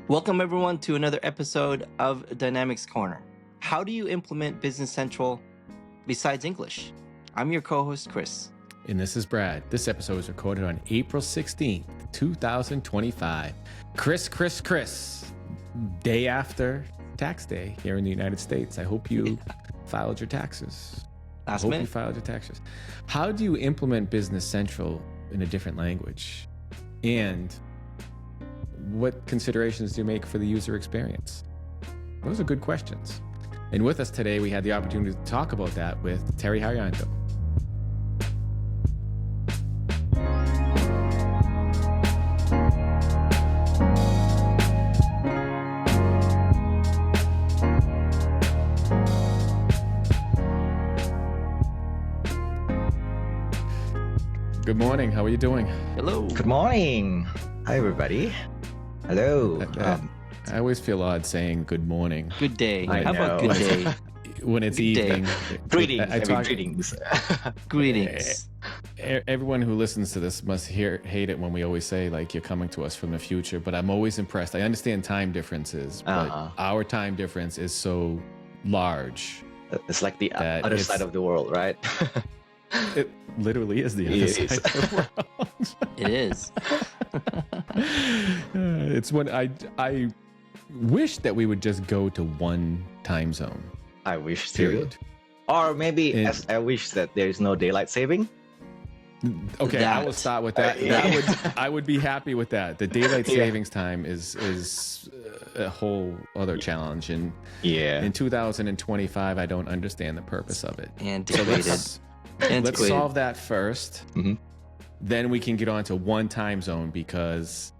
Welcome everyone to another episode of Dynamics Corner. How do you implement Business Central besides English? I'm your co-host, Kris. And this is Brad. This episode was recorded on April 16th, 2025. Kris. Day after tax day here in the United States. I hope you filed your taxes. Last minute. You filed your taxes. How do you implement Business Central in a different language? And what considerations do you make for the user experience? Those are good questions. And with us today, we had the opportunity to talk about that with Teddy Herryanto. Good morning. How are you doing? Hello. Good morning. Hi, everybody. Hello. I always feel odd saying good morning. Good day. I How about know. good day? When it's Good day. evening. Greetings. Greetings. Everyone who listens to this must hate it when we always say like you're coming to us from the future, but I'm always impressed. I understand time differences, but our time difference is so large. It's like the That other it's- side of the world, right? It literally is the other It side is. of the world. It is. It's when I wish that we would just go to one time zone. I wish to. Period. Or maybe And- as I wish that there is no daylight saving. Okay, I will That- start with that. I would be happy with that. The daylight Yeah. savings time is a whole other challenge, and Yeah. in 2025, I don't understand the purpose of it. So Antiquated. let's Antiquated. solve that first. Mhm. Then we can get on to one time zone, because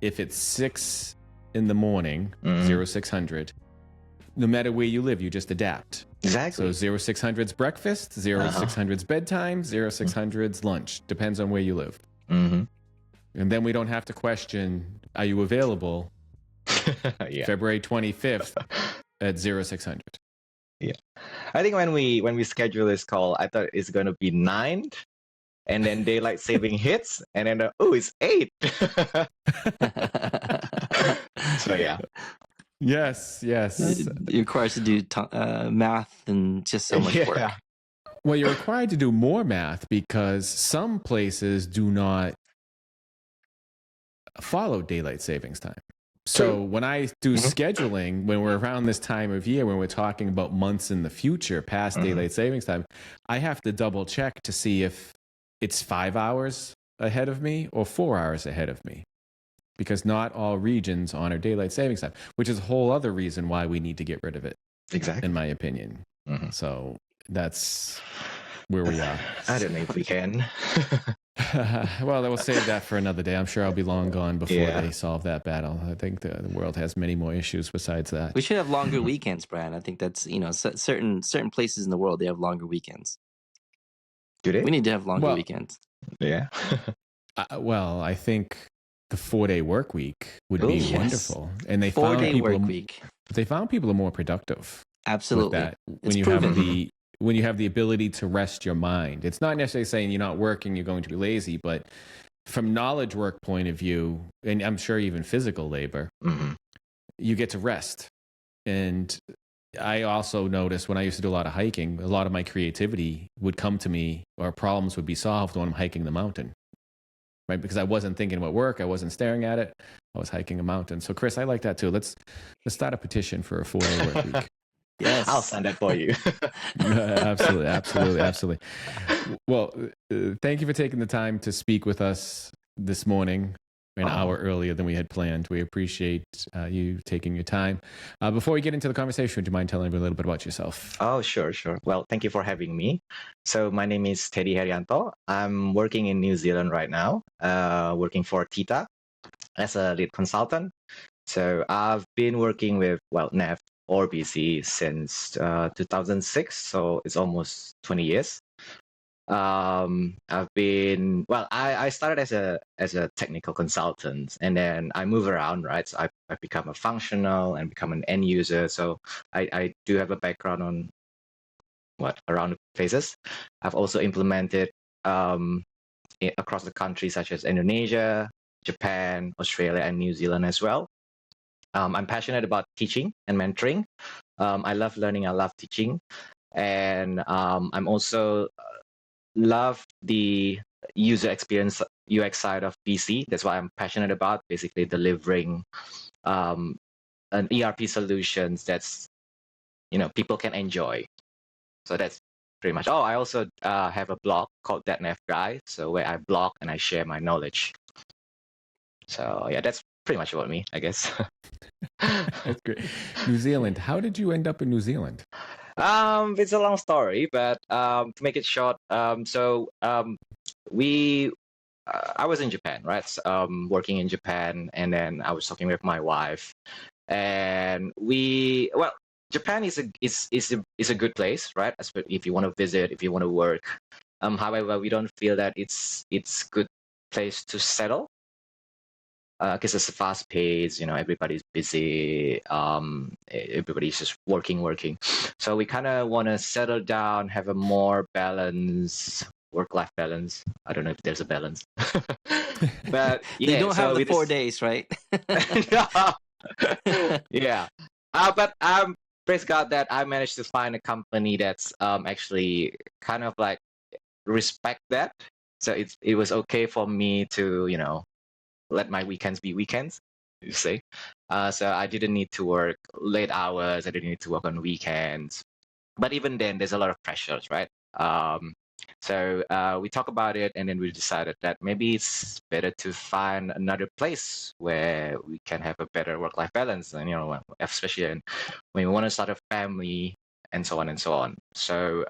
if it's 6 in the morning, Mhm. 0600, no matter where you live, you just adapt. Exactly. So 0600's breakfast, 0600's bedtime, 0600's lunch. Depends on where you live. Mhm. And then we don't have to question, are you available Yeah. February 25th at 0600? I think when we schedule this call, I thought it's going to be 9, and then daylight saving hits, and then it's 8. So yeah. Yes. It requires to do math and just so much work. Yeah. Well, you're required to do more math because some places do not follow daylight savings time. So True. when I do Mhm. scheduling, when we're around this time of year, when we're talking about months in the future past Mhm. daylight savings time, I have to double check to see if it's 5 hours ahead of me or 4 hours ahead of me. Because not all regions honor daylight savings time, which is a whole other reason why we need to get rid of it, Exactly. in my opinion. Mhm. So that's where we are. I don't know if we can. Well, we'll save that for another day. I'm sure I'll be long gone before Yeah. they solve that battle. I think the world has many more issues besides that. We should have longer weekends, Brad. I think that's, certain places in the world, they have longer weekends. Do they? We need to have longer Well- weekends. Yeah. Well, I think the 4-day work week would be Oh, yes. wonderful, and they found 4-day people. work week. They found people are more productive Absolutely. with that when It's you proven. have when you have the ability to rest your mind. It's not necessarily saying you're not working, you're going to be lazy, but from knowledge work point of view, and I'm sure even physical labor, Mhm. you get to rest. And I also noticed when I used to do a lot of hiking, a lot of my creativity would come to me, or problems would be solved when I'm hiking the mountain, right? Because I wasn't thinking about work, I wasn't staring at it, I was hiking a mountain. So Kris, I like that too. Let's start a petition for a 4-day work week. Yes. I'll send it for you. Absolutely. Well, thank you for taking the time to speak with us this morning, an hour earlier than we had planned. We appreciate you taking your time. Before we get into the conversation, would you mind telling me a little bit about yourself? Oh, sure. Well, thank you for having me. So my name is Teddy Herryanto. I'm working in New Zealand right now, working for Tita as a lead consultant. So I've been working with, NEF or BC since 2006. So it's almost 20 years. I've been, I started as a technical consultant, and then I move around, right? So I've become a functional and become an end user. So I do have a background on around the places. I've also implemented across the country, such as Indonesia, Japan, Australia, and New Zealand as well. I'm passionate about teaching and mentoring. I love learning. I love teaching, and I'm also love the user experience UX side of PC. That's what I'm passionate about. Basically, delivering an ERP solutions that's people can enjoy. So that's pretty much. Oh, I also have a blog called That Nav Guy, so where I blog and I share my knowledge. So yeah, that's pretty much about me, I guess. That's great. New Zealand. How did you end up in New Zealand? It's a long story, but to make it short, we I was in Japan, right? Working in Japan, and then I was talking with my wife, and Japan is a good place, right? If you want to visit, if you want to work. However, we don't feel that it's good place to settle because it's fast paced. Everybody's busy. Everybody's just working. So we kind of want to settle down, have a more balanced work-life balance. I don't know if there's a balance, but yeah. They don't so have the we 4 days, right? Yeah. But praise God that I managed to find a company that's actually kind of like respect that. So it was okay for me to let my weekends be weekends. You see, so I didn't need to work late hours. I didn't need to work on weekends. But even then, there's a lot of pressures, right? So we talked about it, and then we decided that maybe it's better to find another place where we can have a better work-life balance, and especially when we want to start a family and so on and so on. So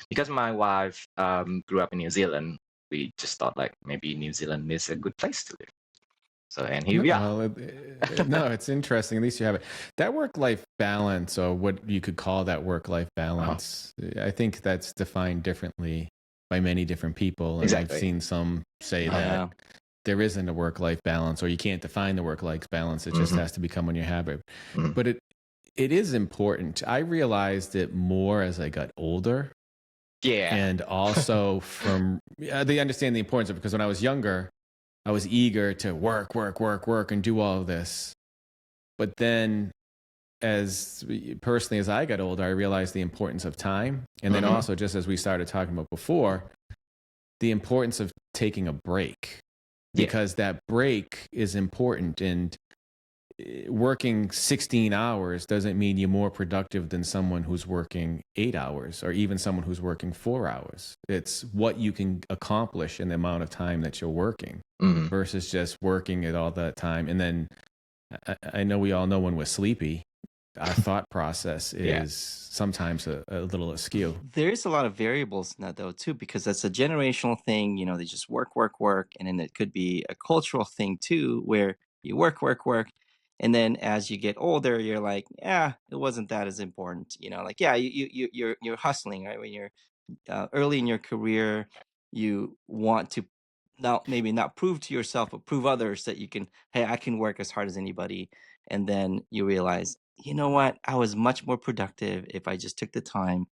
because my wife grew up in New Zealand, we just thought like maybe New Zealand is a good place to live. So and here we are. Well, no, it's interesting. At least you have it. That work-life balance, or what you could call that work-life balance, I think that's defined differently by many different people. And Exactly. I've seen some say that there isn't a work-life balance, or you can't define the work-life balance. It just has to become on your habit. But it is important. I realized it more as I got older. Yeah. And also they understand the importance of it, because when I was younger, I was eager to work and do all of this. But then as I got older, I realized the importance of time. And then also, just as we started talking about before, the importance of taking a break, because that break is important. And working 16 hours doesn't mean you're more productive than someone who's working 8 hours, or even someone who's working 4 hours. It's what you can accomplish in the amount of time that you're working versus just working it all that time. And then I know we all know when we're sleepy, our thought process is sometimes a little askew. There's a lot of variables in that though too, because that's a generational thing. They just work, and then it could be a cultural thing too, where you work, and then as you get older, you're like, yeah, it wasn't that as important. Like you're hustling, right? When you're early in your career, you want to maybe not prove to yourself, but prove others that you can. Hey, I can work as hard as anybody, and then you realize, you know what? I was much more productive if I just took the time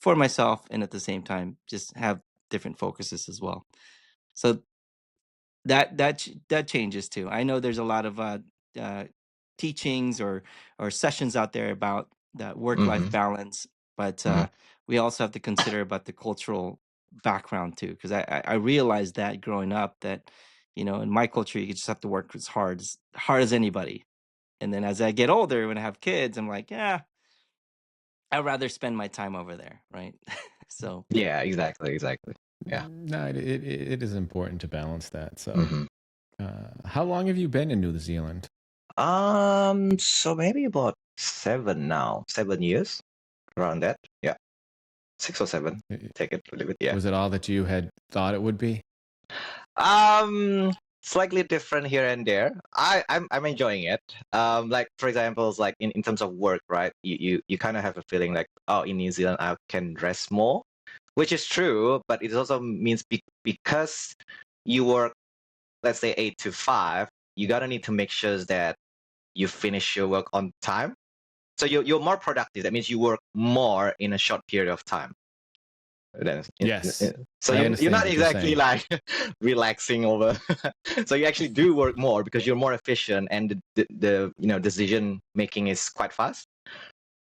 for myself, and at the same time just have different focuses as well. So that changes too. I know there's a lot of teachings or sessions out there about that work-life balance, but we also have to consider about the cultural background too, because I realized that growing up that in my culture you just have to work as hard as anybody. And then as I get older, when I have kids, I'm like, yeah, I'd rather spend my time over there, right? So Yeah, exactly. Yeah. No, it is important to balance that. So how long have you been in New Zealand? So maybe about 7 years, around that. Yeah, 6 or 7. Take it a little bit. Yeah. Was it all that you had thought it would be? Slightly different here and there. I'm enjoying it. Like for example, it's like in terms of work, right? You kind of have a feeling like, oh, in New Zealand I can rest more, which is true, but it also means because you work, let's say 8 to 5, you gotta need to make sure that you finish your work on time. So you're more productive. That means you work more in a short period of time. Then, Yes, so I you're understand not what you're exactly saying. like relaxing over. So you actually do work more because you're more efficient, and the decision making is quite fast.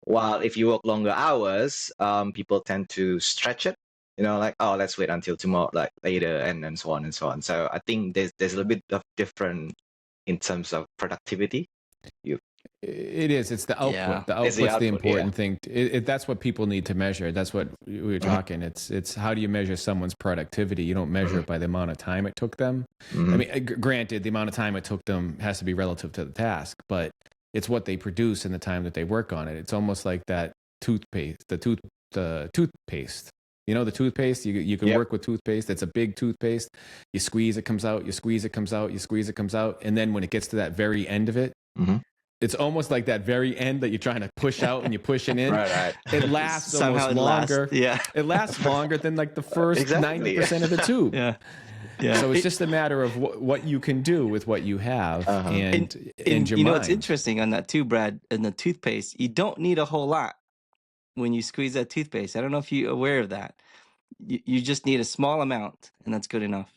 While if you work longer hours, people tend to stretch it. Like, oh, let's wait until tomorrow, like later, and so on and so on. So I think there's a little bit of different in terms of productivity. You It is. It's the Yeah. output. The It's the output's the output, yeah. important thing. That's what people need to measure. That's what we were Mhm, talking. It's how do you measure someone's productivity? You don't measure mhm, it by the amount of time it took them. I mhm. mean, granted, the amount of time it took them has to be relative to the task, but it's what they produce and the time that they work on it. It's almost like that toothpaste, the toothpaste. You know, the toothpaste, you can Yep. work with toothpaste. It's a big toothpaste. You squeeze, it comes out, you squeeze, it comes out, you squeeze, it comes out. And then when it gets to that very end of it, Mhm. it's almost like that very end that you're trying to push out and you're pushing in. Right, It right. lasts Somehow almost it lasts. longer. Yeah. It lasts longer than like the first Exactly. 90% of the tube. Yeah. Yeah. So it's just a matter of what you can do with what you have Uh-huh. And and your it's mind. interesting on that too, Brad, and the toothpaste, you don't need a whole lot when you squeeze that toothpaste. I don't know if you're aware of that. You just need a small amount, and that's good enough.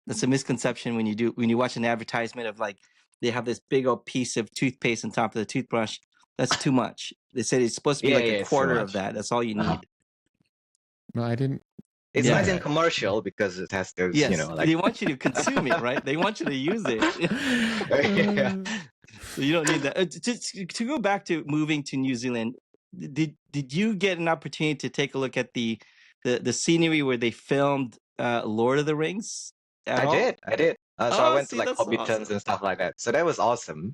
That's a misconception when you watch an advertisement of like they have this big old piece of toothpaste on top of the toothbrush. That's too much. They said it's supposed to be Yeah, like a yeah, it's too quarter of much. that. That's all you Uh-huh. need. No, I didn't It's know nice Yes. in that. commercial because it has those, Yes. like They want you to consume it, right? They want you to use it. yeah. So you don't need that. To go back to moving to New Zealand, did you get an opportunity to take a look at the scenery where they filmed Lord of the Rings at I all? did. I did. So I Oh, went to see, like that's Hobbiton's awesome. and stuff like that. So that was awesome.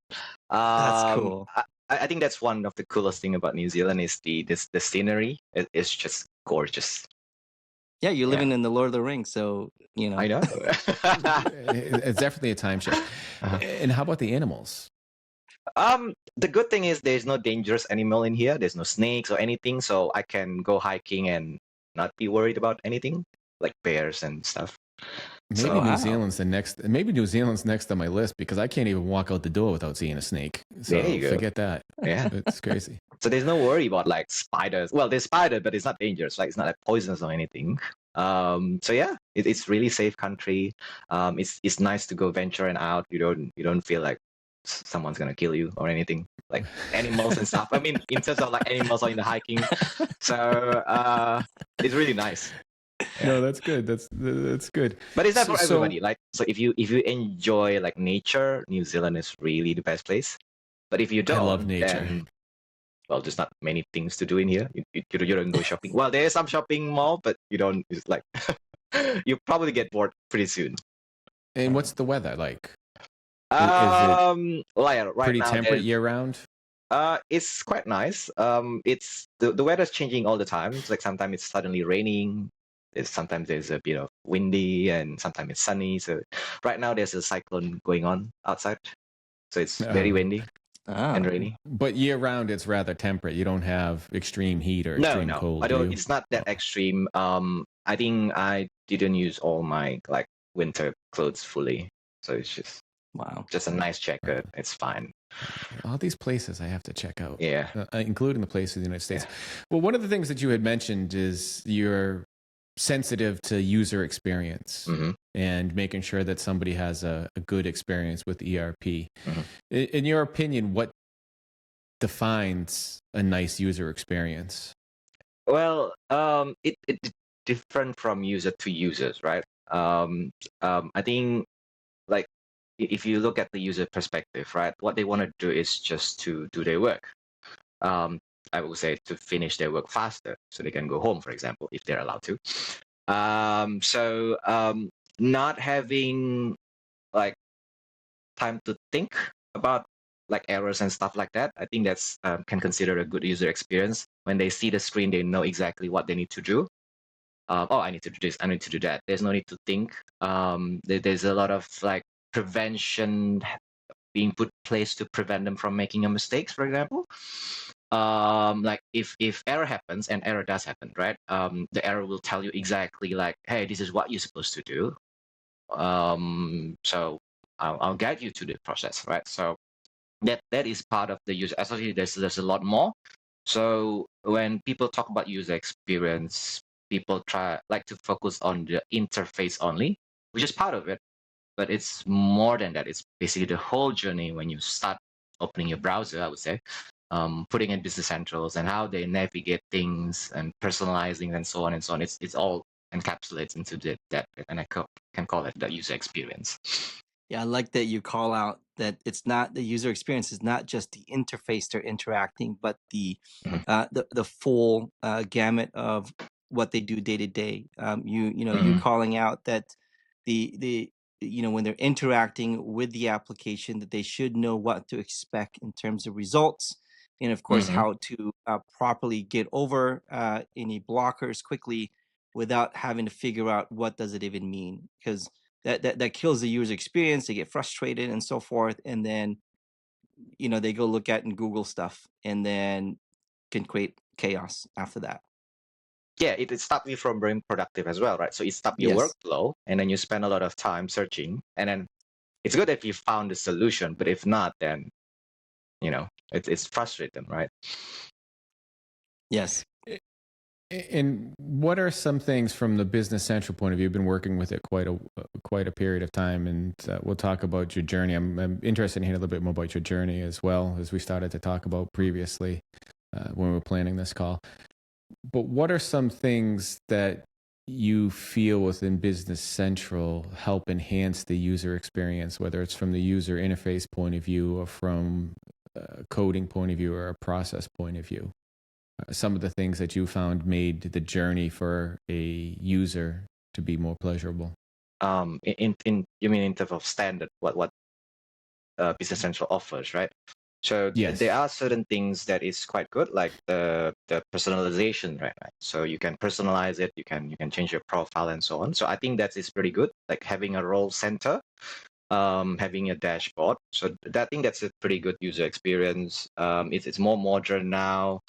That's cool. I think that's one of the coolest thing about New Zealand is the scenery. It's just gorgeous. Yeah, you're Yeah, living in the Lord of the Rings, so I know. It's definitely a time shift. Uh-huh. And how about the animals? The good thing is there's no dangerous animal in here. There's no snakes or anything, so I can go hiking and not be worried about anything like bears and stuff. Maybe So New Wow. Zealand's the next. Maybe New Zealand's next on my list because I can't even walk out the door without seeing a snake. there So you go. forget that. Yeah. It's crazy. So there's no worry about like spiders. Well, there's spider, but it's not dangerous. Like it's not like poisonous or anything. So yeah, it's really safe country. It's nice to go venturing out. You don't feel like someone's gonna kill you or anything. Like animals and stuff. I mean, in terms of like animals or in the hiking. So it's really nice. Yeah. No, that's good. That's good. But it's not So, for so everybody. Like so if you enjoy like nature, New Zealand is really the best place. But if you I love don't, nature. then well, there's not many things to do in here. You don't go shopping. Well, there is some shopping mall, but you don't. It's like you probably get bored pretty soon. And what's the weather like? Is it Well, yeah, right pretty now temperate year round? it's quite nice. It's the weather's changing all the time. It's like sometimes it's suddenly raining. Sometimes there's a bit of windy, and sometimes it's sunny. So right now there's a cyclone going on outside, so it's very Uh, windy and Oh. rainy. but year round, it's rather temperate. You don't have extreme heat or No, extreme no, I cold, do don't. you? It's not that Oh, extreme. I think I didn't use all my like winter clothes fully, so it's Wow. just a nice uh, jacket. It's fine. all these places I have to check out, Yeah, including the places in the United yeah. States. Well, one of the things that you had mentioned is you're sensitive to user experience Hmm. and making sure that somebody has a good experience with ERP. Hmm. In your opinion, what defines a nice user experience? Well, it different from user to users, right? I think like if you look at the user perspective, right, what they want to do is just to do their work. Um, I would say to finish their work faster, so they can go home, for example, if they're allowed to. So not having like time to think about like errors and stuff like that. I think that's can consider a good user experience. When they see the screen, they know exactly what they need to do. Oh, I need to do this. I need to do that. There's no need to think. There's a lot of like prevention being put place to prevent them from making a mistakes. For example, like if error happens, and error does happen, right? The error will tell you exactly like, hey, this is what you're supposed to do. So I'll guide you to the process, right? So that is part of the user. Actually, there's a lot more. So when people talk about user experience, people like to focus on the interface only, which is part of it, but it's more than that. It's basically the whole journey when you start opening your browser, I would say, putting in business centrals and how they navigate things and personalizing and so on and so on. It's all encapsulates into that, and can call it the user experience. Yeah, I like that you call out that it's not the user experience is not just the interface they're interacting, but Mhm. the full gamut of what they do day to day. You Mhm. calling out that the when they're interacting with the application, that they should know what to expect in terms of results, and of course Mhm. how to properly get over any blockers quickly without having to figure out what does it even mean, because that kills the user experience. They get frustrated and so forth, and then they go look at and Google stuff, and then can create chaos after that. Yeah, it stopped you from being productive as well, right? So it stopped your Yes, workflow, and then you spend a lot of time searching, and then it's good if you found the solution, but if not, then it's frustrating, right? yes. And what are some things from the Business Central point of view? You've been working with it quite a period of time, and we'll talk about your journey. I'm interested in hearing a little bit more about your journey as well, as we started to talk about previously when we were planning this call. But what are some things that you feel within Business Central help enhance the user experience, whether it's from the user interface point of view or from a coding point of view or a process point of view? Some of the things that you found made the journey for a user to be more pleasurable? In you mean in terms of standard, what Business Central offers, right? So there Yes. are certain things that is quite good, like the personalization, right? So you can personalize it, you can change your profile and so on. So I think that is pretty good, like having a role center, having a dashboard. So I think that's a pretty good user experience. It's more modern now,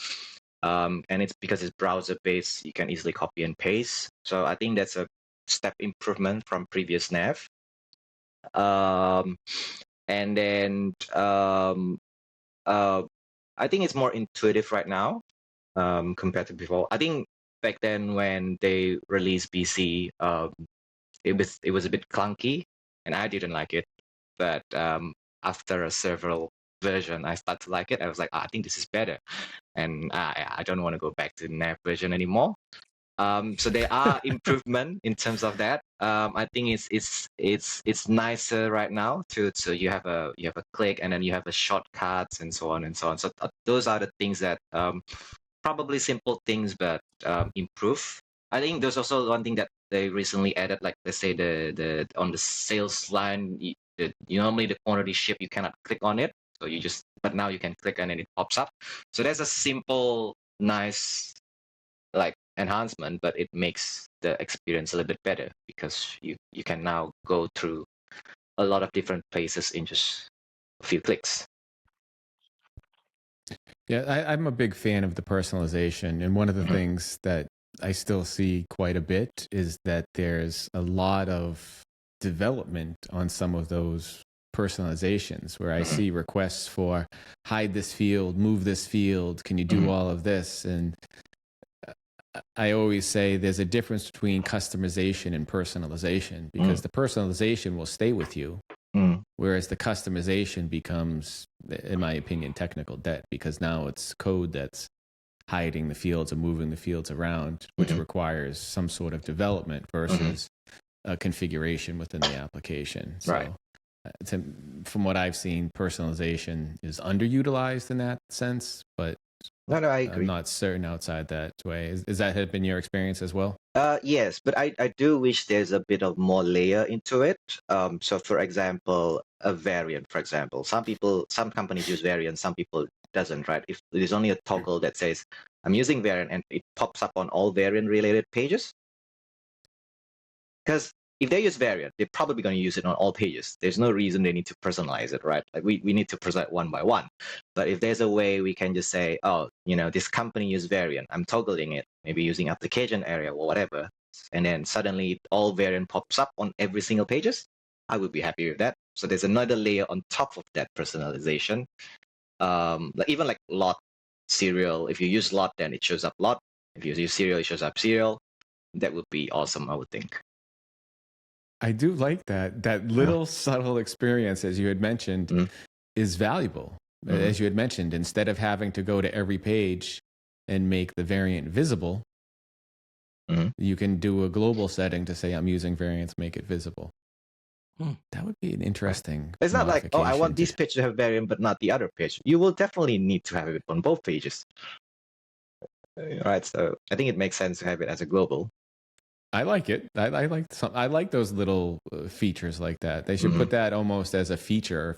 and it's because it's browser based. You can easily copy and paste. So I think that's a step improvement from previous nav. Um, and then uh, I think it's more intuitive right now, compared to before. I think back then when they released BC, it was a bit clunky, and I didn't like it. But after a several version, I start to like it. I was like, I think this is better, and I don't want to go back to the nav version anymore. So there are improvement in terms of that. I think it's nicer right now to you have a click, and then you have a shortcuts and so on and so on. So those are the things that probably simple things, but improve. I think there's also one thing that they recently added, like let's say the on the sales line, normally the quantity ship you cannot click on it, so but now you can click and then it pops up. So there's a simple, nice like enhancement, but it makes the experience a little bit better because you can now go through a lot of different places in just a few clicks. Yeah, I'm a big fan of the personalization. And one of the Mhm. things that I still see quite a bit is that there's a lot of development on some of those personalizations where I Mhm. see requests for hide this field, move this field, can you do Mhm. all of this? And I always say there's a difference between customization and personalization because Mhm. the personalization will stay with you, Mhm. whereas the customization becomes, in my opinion, technical debt because now it's code that's hiding the fields or moving the fields around, which Mhm. requires some sort of development Mhm. versus a configuration within the application. Right. So, from what I've seen, personalization is underutilized in that sense, but No, no, I I'm agree. not certain outside that way. Is that have been your experience as well? Yes, but I do wish there's a bit of more layer into it. So for example, a variant, for example, some companies use variant, some people doesn't, right? If there's only a toggle that says I'm using variant and it pops up on all variant related pages, because if they use variant, they're probably going to use it on all pages. There's no reason they need to personalize it, right? Like we need to present one by one. But if there's a way we can just say, oh, this company use variant, I'm toggling it, maybe using application area or whatever, and then suddenly all variant pops up on every single pages, I would be happy with that. So there's another layer on top of that personalization. Like even like lot serial, if you use lot, then it shows up lot. If you use serial, it shows up serial. that would be awesome, I would think. I do like that. That little subtle experience, as you had mentioned, Mhm. is valuable. Mhm. As you had mentioned, instead of having to go to every page and make the variant visible, Mhm. you can do a global setting to say, I'm using variants, make it visible. Hmm. That would be an Right. interesting It's not like, oh, I modification want this page to have variant, but not the other page. You will definitely need to have it on both pages. Right. So I think it makes sense to have it as a global. I like it. I like those little features like that. They should Mhm. put that almost as a feature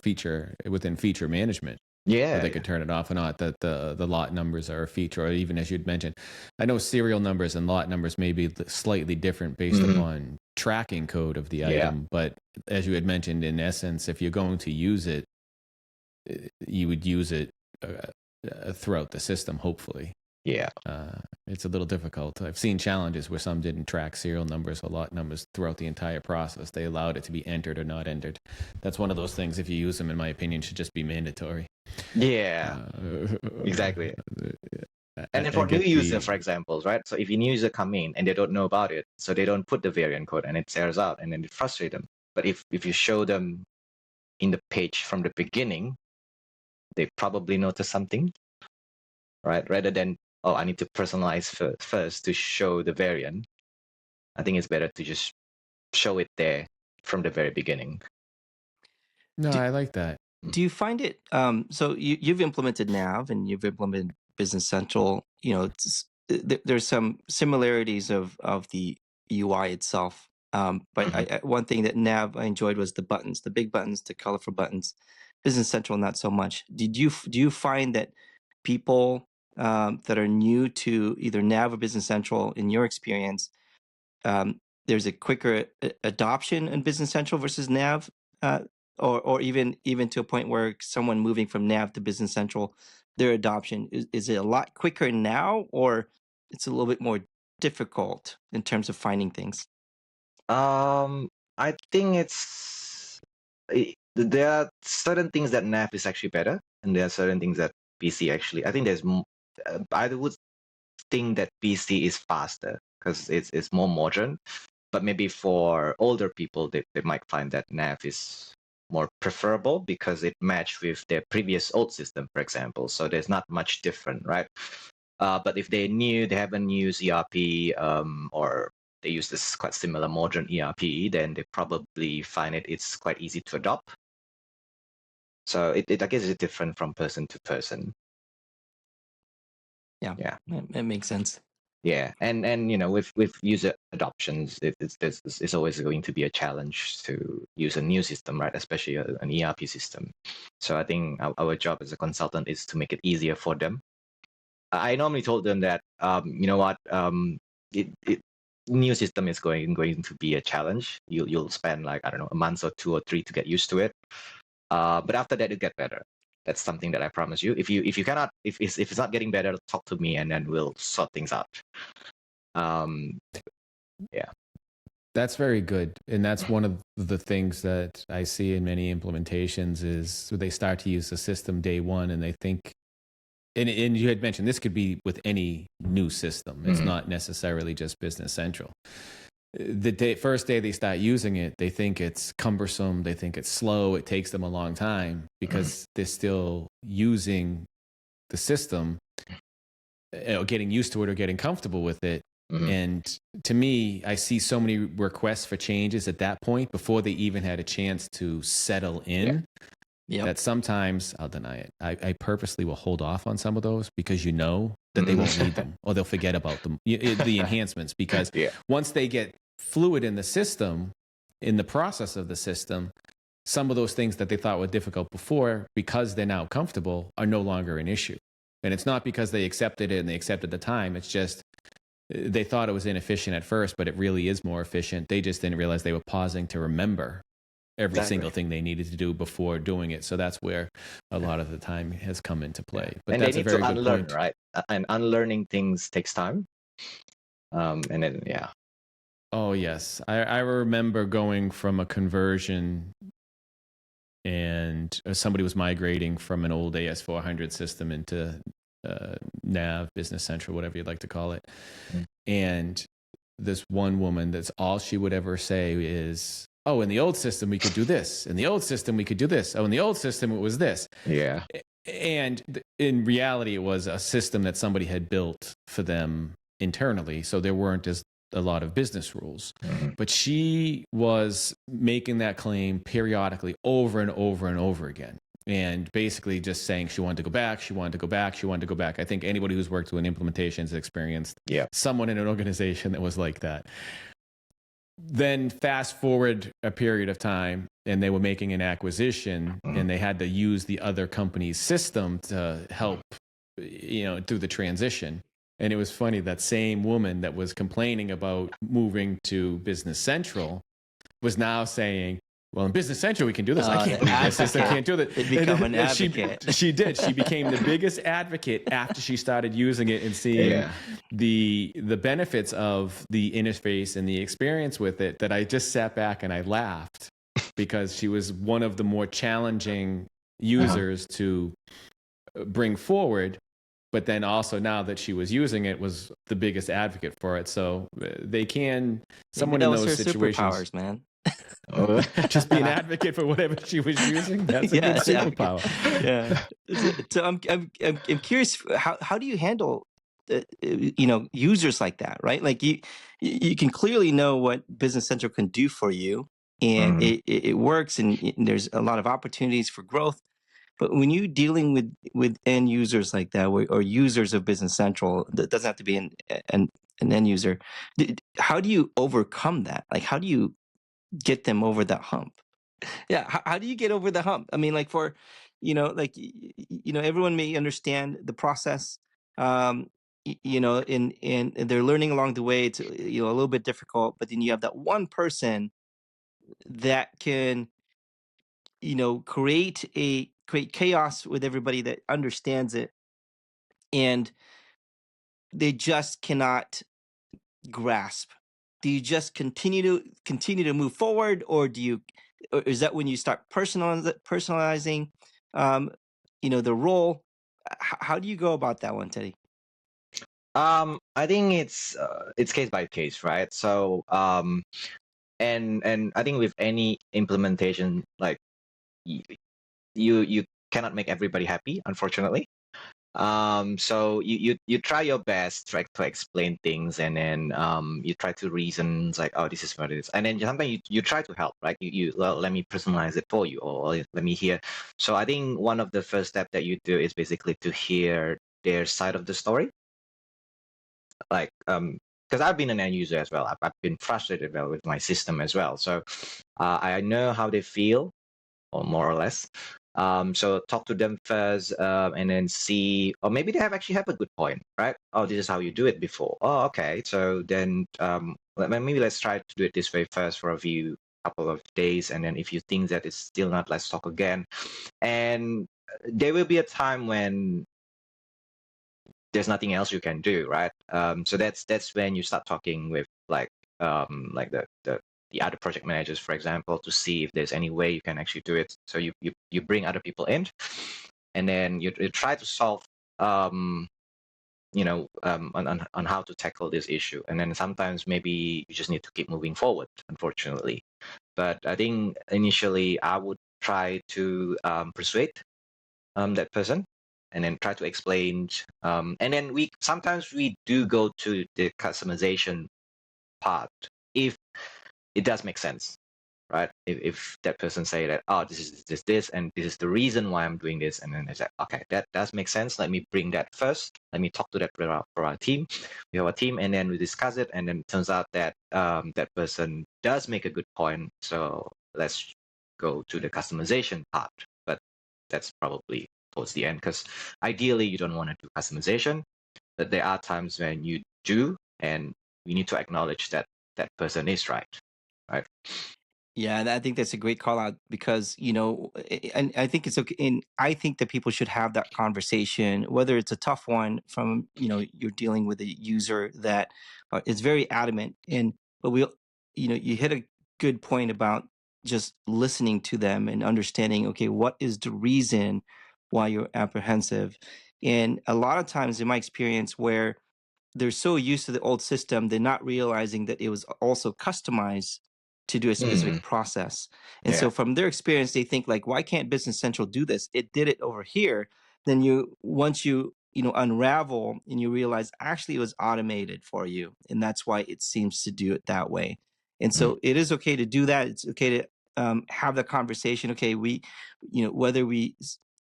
within feature management, where Yeah. they could turn it off and on. That the lot numbers are a feature, or even as you'd mentioned, I know serial numbers and lot numbers may be slightly different based Mhm. upon tracking code of the Yeah. item, but as you had mentioned, in essence, if you're going to use it, you would use it throughout the system, hopefully. Yeah. It's a little difficult. I've seen challenges where some didn't track serial numbers or lot numbers throughout the entire process. They allowed it to be entered or not entered. That's one of those things, if you use them, in my opinion, should just be mandatory. Yeah. Uh, Exactly. And then I for new get user, the. for example, right? So if a new user come in and they don't know about it, so they don't put the variant code and it errors out and then it frustrates them. But if you show them in the page from the beginning, they probably notice something, right? Rather than, oh, I need to personalize first to show the variant. I think it's better to just show it there from the very beginning. No, Do, I like that. do you find it so you've implemented nav and you've implemented business central, there's some similarities of the UI itself, but Mhm. one thing that nav I enjoyed was the buttons, the big buttons, the colorful buttons. Business central not so much. Do you find that people that are new to either nav or business central, in your experience, there's a quicker adoption in Business Central versus Nav, uh, or even to a point where someone moving from Nav to Business Central, their adoption is it a lot quicker now, or it's a little bit more difficult in terms of finding things? Um, I think there are certain things that NAV is actually better, and there are certain things that PC actually. I think I would think that PC is faster because it's more modern. But maybe for older people, they might find that NAV is more preferable because it matched with their previous old system, for example. So there's not much different, right? But if they haven't used ERP, or they use this quite similar modern ERP, then they probably find it's quite easy to adopt. So I guess it's different from person to person. Yeah, Yeah. it makes sense. Yeah, and with user adoptions, it's always going to be a challenge to use a new system, right? Especially an ERP system. So I think our job as a consultant is to make it easier for them. I normally told them that, you know what, it new system is going to be a challenge. You'll spend, like, I don't know, a month or 2 or 3 to get used to it. But after that, it get better. That's something that I promise you. If you cannot, if it's not getting better, talk to me and then we'll sort things out. Um, yeah. That's very good. And that's one of the things that I see in many implementations is they start to use the system day one and they think, and you had mentioned this could be with any new system. It's Mhm. not necessarily just Business Central. First day they start using it, they think it's cumbersome, they think it's slow, it takes them a long time Mhm. because they're still using the system, getting used to it or getting comfortable with it. Mhm. And to me, I see so many requests for changes at that point before they even had a chance to settle Yeah. in, Yep. that sometimes I'll deny it. I purposely will hold off on some of those because you know that they won't need Mhm. them or they'll forget about them, the enhancements, because Yeah. once they get fluid in the system, in the process of the system, some of those things that they thought were difficult before, because they're now comfortable, are no longer an issue. And it's not because they accepted it and they accepted the time. It's just they thought it was inefficient at first, but it really is more efficient. They just didn't realize they were pausing to remember every single Exactly. thing they needed to do before doing it. So that's where a lot of the time has come into Yeah. play. But And they that's a need to very good unlearn, point. right? And unlearning things takes time. And then, yeah. Oh, yes. I remember going from a conversion and somebody was migrating from an old AS400 system into Nav, Business Central, whatever you'd like to call it. Mm. And this one woman that's all she would ever say is, "Oh, in the old system we could do this. In the old system we could do this. Oh, in the old system it was this." Yeah. And in reality, it was a system that somebody had built for them internally, so there weren't as a lot of business rules. Mhm. But she was making that claim periodically over and over and over again. And basically just saying she wanted to go back, she wanted to go back, she wanted to go back. I think anybody who's worked with implementations has experienced Yeah. someone in an organization that was like that. Then fast forward a period of time and they were making an acquisition Mhm. and they had to use the other company's system to help, through the transition. And it was funny, that same woman that was complaining about moving to Business Central was now saying, "Well, in Business Central, we can do this. I can't The believe my system advocate. can't do that." They become an And advocate. she did. She became the biggest advocate after she started using it and seeing Yeah. the benefits of the interface and the experience with it, that I just sat back and I laughed, because she was one of the more challenging users to bring forward. But then also, now that she was using it, was the biggest advocate for it. So they can, Maybe someone that in was those her situations, superpowers, man. Oh. just be an advocate for whatever she was using. That's a Yeah, good an advocate. superpower. Yeah. So I'm curious, how do you handle users like that, right? Like you can clearly know what Business Central can do for you, and Mhm. it works, and there's a lot of opportunities for growth. But when you dealing with end users like that, or users of Business Central, that doesn't have to be an end user. How do you overcome that? Like, how do you get them over that hump? Yeah, how do you get over the hump? I mean, like, for, like, everyone may understand the process, and they're learning along the way. It's a little bit difficult, but then you have that one person that can, create chaos with everybody that understands it, and they just cannot grasp. Do you just continue to move forward, or or is that when you start personalizing, um, the role? How do you go about that one, Teddy? I think it's case by case, right? So and I think with any implementation, like y- you cannot make everybody happy, unfortunately. So you try your best, try to explain things, and then you try to reason, it's like, oh, this is what it is, and then sometimes you try to help, right? Well, let me personalize it for you, or let me hear. So I think one of the first step that you do is basically to hear their side of the story, like because I've been an end user as well. I've been frustrated well with my system as well, so I know how they feel, or more or less. So talk to them first, and then see, or maybe they have a good point, right? Oh, this is how you do it before. Oh, okay. So then maybe let's try to do it this way first for a few couple of days, and then if you think that it's still not, let's talk again. And there will be a time when there's nothing else you can do, right? So that's when you start talking with like the other project managers, for example, to see if there's any way you can actually do it. So you bring other people in, and then you try to solve on how to tackle this issue. And then sometimes maybe you just need to keep moving forward, unfortunately. But I think initially I would try to persuade that person, and then try to explain. And then we sometimes we do go to the customization part if it does make sense, right? If that person say that, oh, this is this and this is the reason why I'm doing this, and then it's like, okay, that does make sense. Let me bring that first. Let me talk to that for our team. We have a team, and then we discuss it, and then it turns out that that person does make a good point. So let's go to the customization part. But that's probably towards the end, because ideally you don't want to do customization, but there are times when you do, and you need to acknowledge that that person is right, right? Yeah, and I think that's a great call out, because and I think it's okay, and I think that people should have that conversation, whether it's a tough one from you're dealing with a user that is very adamant, but you hit a good point about just listening to them and understanding, okay, what is the reason why you're apprehensive. And a lot of times in my experience, where they're so used to the old system, they're not realizing that it was also customized to do a Mm, specific process. And yeah. so from their experience, they think like, why can't Business Central do this? It did it over here. Then once you know, unravel and you realize actually it was automated for you. And that's why it seems to do it that way. And Mm, so it is okay to do that. It's okay to have the conversation. Okay, you know, whether we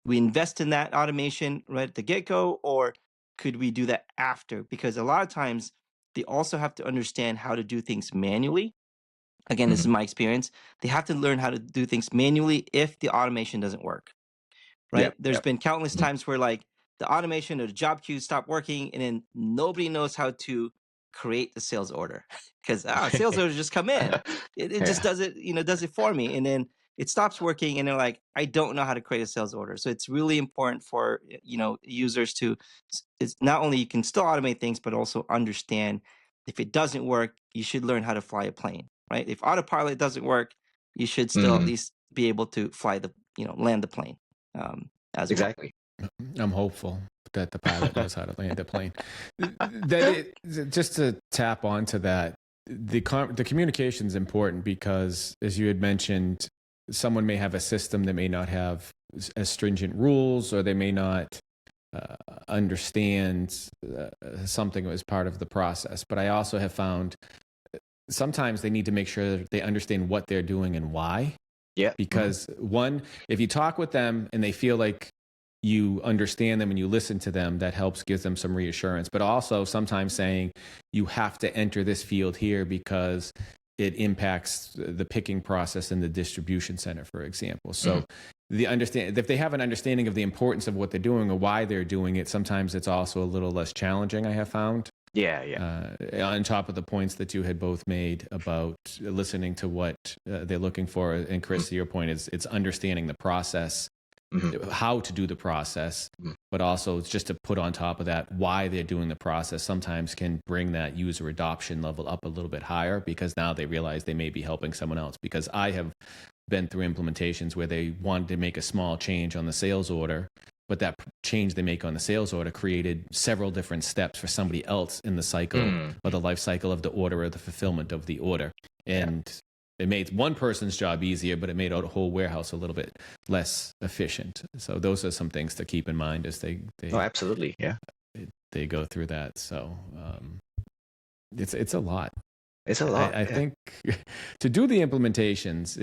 invest in that automation right at the get-go, or could we do that after? Because a lot of times they also have to understand how to do things manually. Again, this is mhm. my experience. They have to learn how to do things manually if the automation doesn't work, right? Yep, There's yep. been countless Mhm. times where like the automation or the job queues stop working, and then nobody knows how to create the sales order because sales orders just come in. It just Yeah. does it, you know, does it for me, and then it stops working, and they're like, I don't know how to create a sales order. So it's really important for you know users to it's not only you can still automate things, but also understand if it doesn't work, you should learn how to fly a plane, right? If autopilot doesn't work, you should still at Mhm. least be able to fly the you know land the plane as well. Exactly. I'm hopeful that the pilot knows how to land a plane. That it just to tap onto that, the communication is important because, as you had mentioned, someone may have a system that may not have as stringent rules, or they may not uh, understand something that was part of the process. But I also have found sometimes they need to make sure that they understand what they're doing and why. Yeah. Mhm. Because one, if you talk with them and they feel like you understand them and you listen to them, that helps give them some reassurance. But also sometimes saying you have to enter this field here because it impacts the picking process in the distribution center, for example. Mhm. So if they have an understanding of the importance of what they're doing or why they're doing it, sometimes it's also a little less challenging, I have found. Yeah, yeah. On top of the points that you had both made about listening to what they're looking for, and Mhm. Kris, to your point, is it's understanding the process, Mhm. how to do the process, Mhm. but also it's just to put on top of that why they're doing the process sometimes can bring that user adoption level up a little bit higher, because now they realize they may be helping someone else. Because I have been through implementations where they wanted to make a small change on the sales order, but that change they make on the sales order created several different steps for somebody else in the cycle, Mm, or the life cycle of the order, or the fulfillment of the order. yeah. And it made one person's job easier, but it made a whole warehouse a little bit less efficient. So those are some things to keep in mind as Oh, absolutely. Yeah. they go through that. So it's a lot. It's a lot. I Yeah. think to do the implementations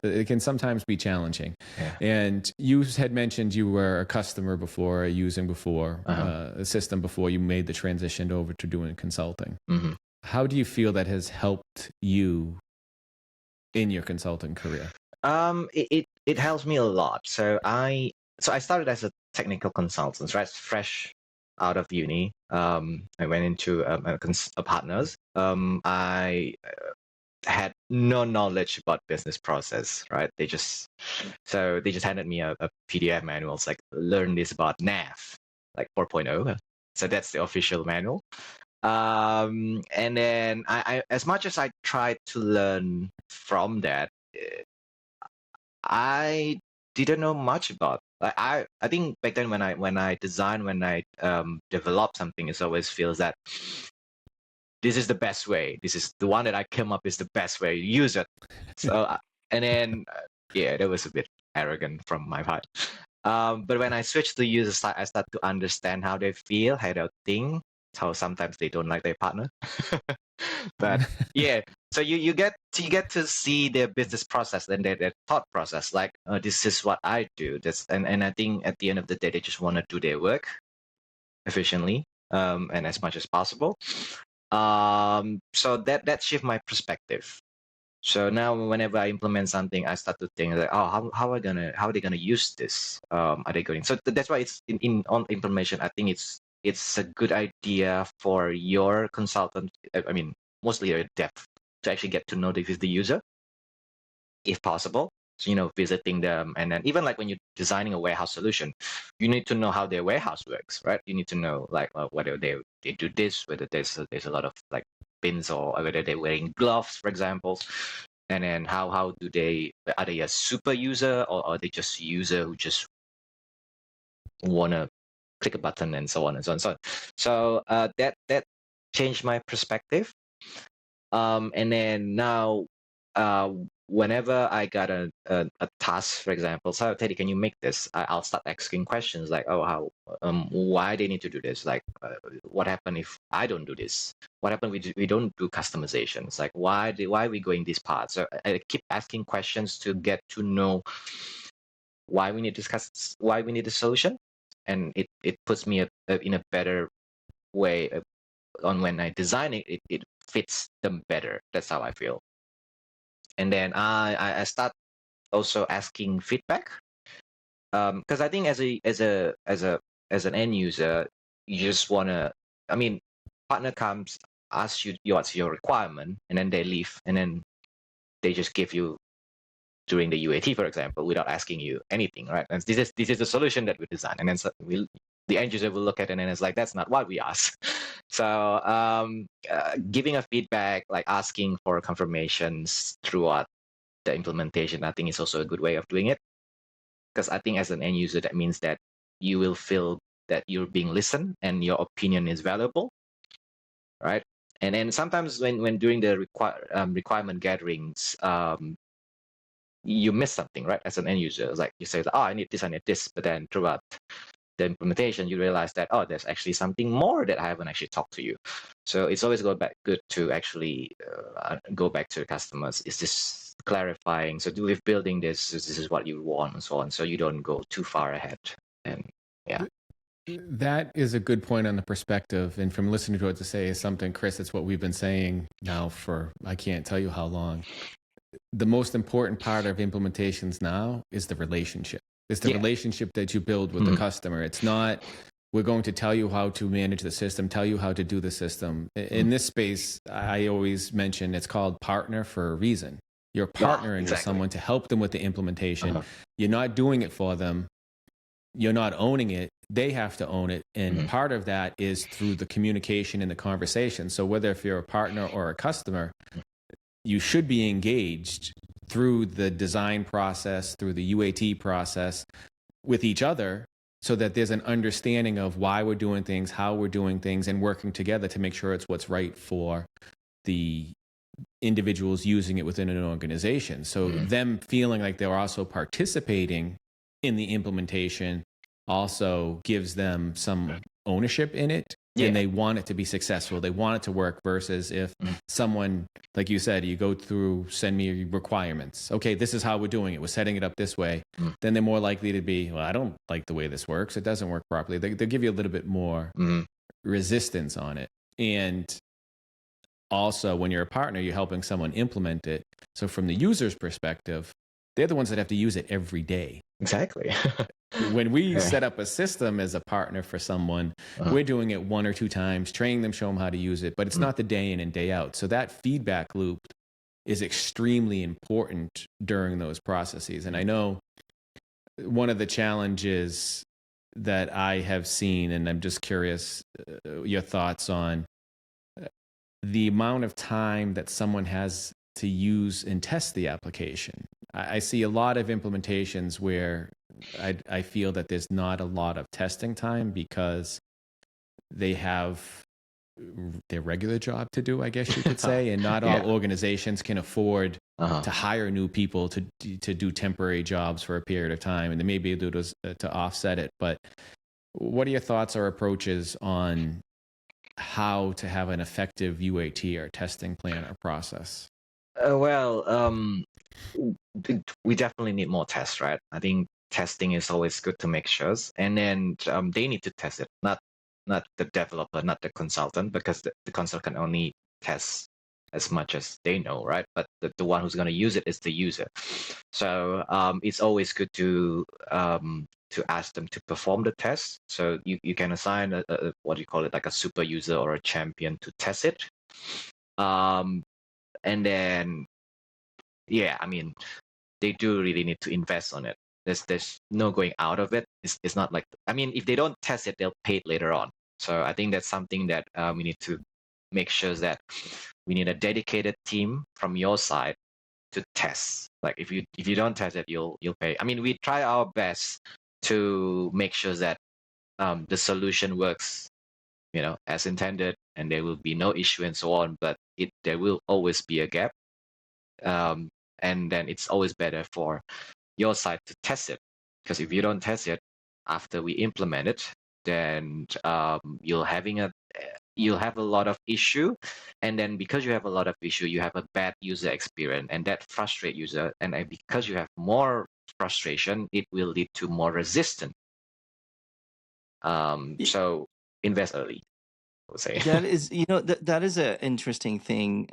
it can sometimes be challenging. Yeah. And you had mentioned you were a customer before, using before Uh-huh. a system before you made the transition over to doing consulting. Mhm. How do you feel that has helped you in your consulting career? It helps me a lot. So I started as a technical consultant, right? Fresh out of uni. I went into a partners. I had no knowledge about business process, right? They just handed me a PDF manual. It's like, learn this about NAV, like 4.0. So that's the official manual. And then I as much as I tried to learn from that, I didn't know much about. Like, I think back then when I design, when I develop something, it always feels that this is the best way. This is the one that I came up is the best way. Use it. So and then yeah, that was a bit arrogant from my part. But when I switched to user side, I start to understand how they feel, how they think, how sometimes they don't like their partner. But yeah, so you get to see their business process and their thought process. Like, this is what I do. And I think at the end of the day, they just want to do their work efficiently, and as much as possible. So that shift my perspective. So now whenever I implement something, I start to think like, oh, how are they gonna use this? Are they going? So that's why it's in on implementation. I think it's a good idea for your consultant. I mean, mostly your dev, to actually get to know the user, if possible. So, visiting them, and then even like when you're designing a warehouse solution, you need to know how their warehouse works, right? You need to know like whether they do this, whether there's a lot of like bins, or whether they're wearing gloves, for example. And then how do they are they a super user, or are they just a user who just wanna click a button, and so on and so on and so on. So that changed my perspective. And then now, whenever I got a task, for example, so Teddy, can you make this? I'll start asking questions like, oh, how, why they need to do this? Like, what happen if I don't do this? What happen we don't do customizations? Like, why are we going this path? So I keep asking questions to get to know why we need to discuss, why we need a solution, and it puts me in a better way on when I design it, it fits them better. That's how I feel. And then I start also asking feedback, because I think as an end user, you just wanna. I mean, partner comes, asks you what's your requirement, and then they leave, and then they just give you during the UAT, for example, without asking you anything, right? And this is the solution that we design, and then the end user will look at it and it's like, that's not what we asked. So giving a feedback, like asking for confirmations throughout the implementation, I think is also a good way of doing it. Because I think as an end user, that means that you will feel that you're being listened and your opinion is valuable, right? And then sometimes when doing the requirement gatherings, you miss something, right? As an end user, it's like you say, oh, I need this, but then throughout the implementation, you realize that, oh, there's actually something more that I haven't actually talked to you. So it's always good to actually go back to the customers. Is this clarifying? So do with building this is what you want and so on. So you don't go too far ahead. And yeah. That is a good point on the perspective. And from listening to what to say is something, Kris, it's what we've been saying now for, I can't tell you how long. The most important part of implementations now is the relationship. It's the relationship that you build with the customer. It's not, we're going to tell you how to manage the system, tell you how to do the system. In this space, I always mention it's called partner for a reason. You're partnering with someone to help them with the implementation. You're not doing it for them. You're not owning it. They have to own it. And part of that is through the communication and the conversation. So whether if you're a partner or a customer, you should be engaged through the design process, through the UAT process with each other, so that there's an understanding of why we're doing things, how we're doing things, and working together to make sure it's what's right for the individuals using it within an organization. So them feeling like they're also participating in the implementation also gives them some ownership in it. And they want it to be successful. They want it to work, versus if someone, like you said, you go through, send me requirements. Okay, this is how we're doing it. We're setting it up this way. Then they're more likely to be, well, I don't like the way this works. It doesn't work properly. They'll give you a little bit more resistance on it. And also, when you're a partner, you're helping someone implement it. So from the user's perspective, they're the ones that have to use it every day. Exactly. When we set up a system as a partner for someone, we're doing it 1 or 2 times, training them, show them how to use it, but it's not the day in and day out. So that feedback loop is extremely important during those processes. And I know one of the challenges that I have seen, and I'm just curious your thoughts on the amount of time that someone has to use and test the application. I see a lot of implementations where I feel that there's not a lot of testing time because they have their regular job to do, I guess you could say, and not all organizations can afford to hire new people to do temporary jobs for a period of time, and they may be able to offset it. But what are your thoughts or approaches on how to have an effective UAT or testing plan or process? We definitely need more tests, right? I think testing is always good to make sure, and then they need to test it, not the developer, not the consultant, because the consultant can only test as much as they know, right? But the one who's going to use it is the user. So it's always good to ask them to perform the test. So you can assign a what do you call it, like a super user or a champion to test it. And then, I mean, they do really need to invest on it. There's no going out of it. It's not like, I mean, if they don't test it, they'll pay it later on. So I think that's something that we need to make sure that we need a dedicated team from your side to test. Like if you don't test it, you'll pay. I mean, we try our best to make sure that the solution works as intended, and there will be no issue and so on. But there will always be a gap, and then it's always better for your side to test it, because if you don't test it after we implement it, then you'll have a lot of issue, and then because you have a lot of issue, you have a bad user experience, and that frustrate user, and because you have more frustration, it will lead to more resistance. So invest early, I would say. That is, that is an interesting thing.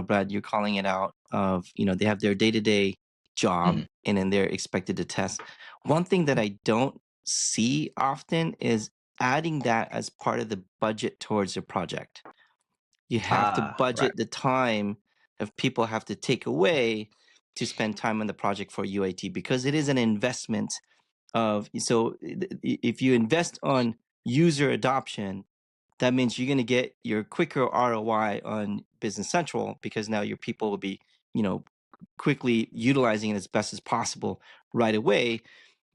Brad, you're calling it out of, they have their day-to-day job Mhm. and then they're expected to test. One thing that I don't see often is adding that as part of the budget towards the project. You have to Right. budget the time of people have to take away to spend time on the project for UAT, because it is an investment if you invest on user adoption, that means you're going to get your quicker ROI on Business Central, because now your people will be, quickly utilizing it as best as possible right away,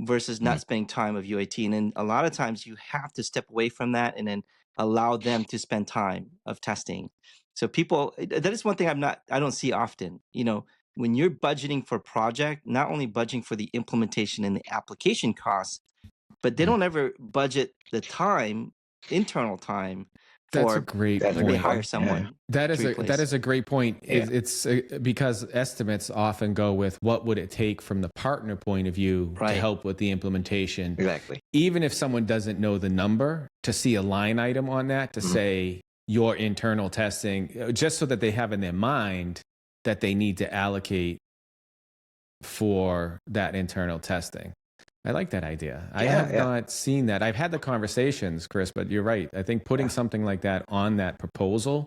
versus Mhm. not spending time of UAT. And then a lot of times you have to step away from that and then allow them to spend time of testing. So that is one thing I don't see often. When you're budgeting for a project, not only budgeting for the implementation and the application costs, but they Mhm. don't ever budget the time, internal time, That's a for great That's a when they good point. hire point. Yeah. someone That to is replace. a great point. Yeah. It's because estimates often go with what would it take from the partner point of view to Right. help with the implementation. Exactly. Even if someone doesn't know the number, to see a line item on that to Mhm. say your internal testing, just so that they have in their mind that they need to allocate for that internal testing. I like that idea. I Yeah, have yeah. not seen that. I've had the conversations, Kris, but you're right. I think putting Yeah. something like that on that proposal,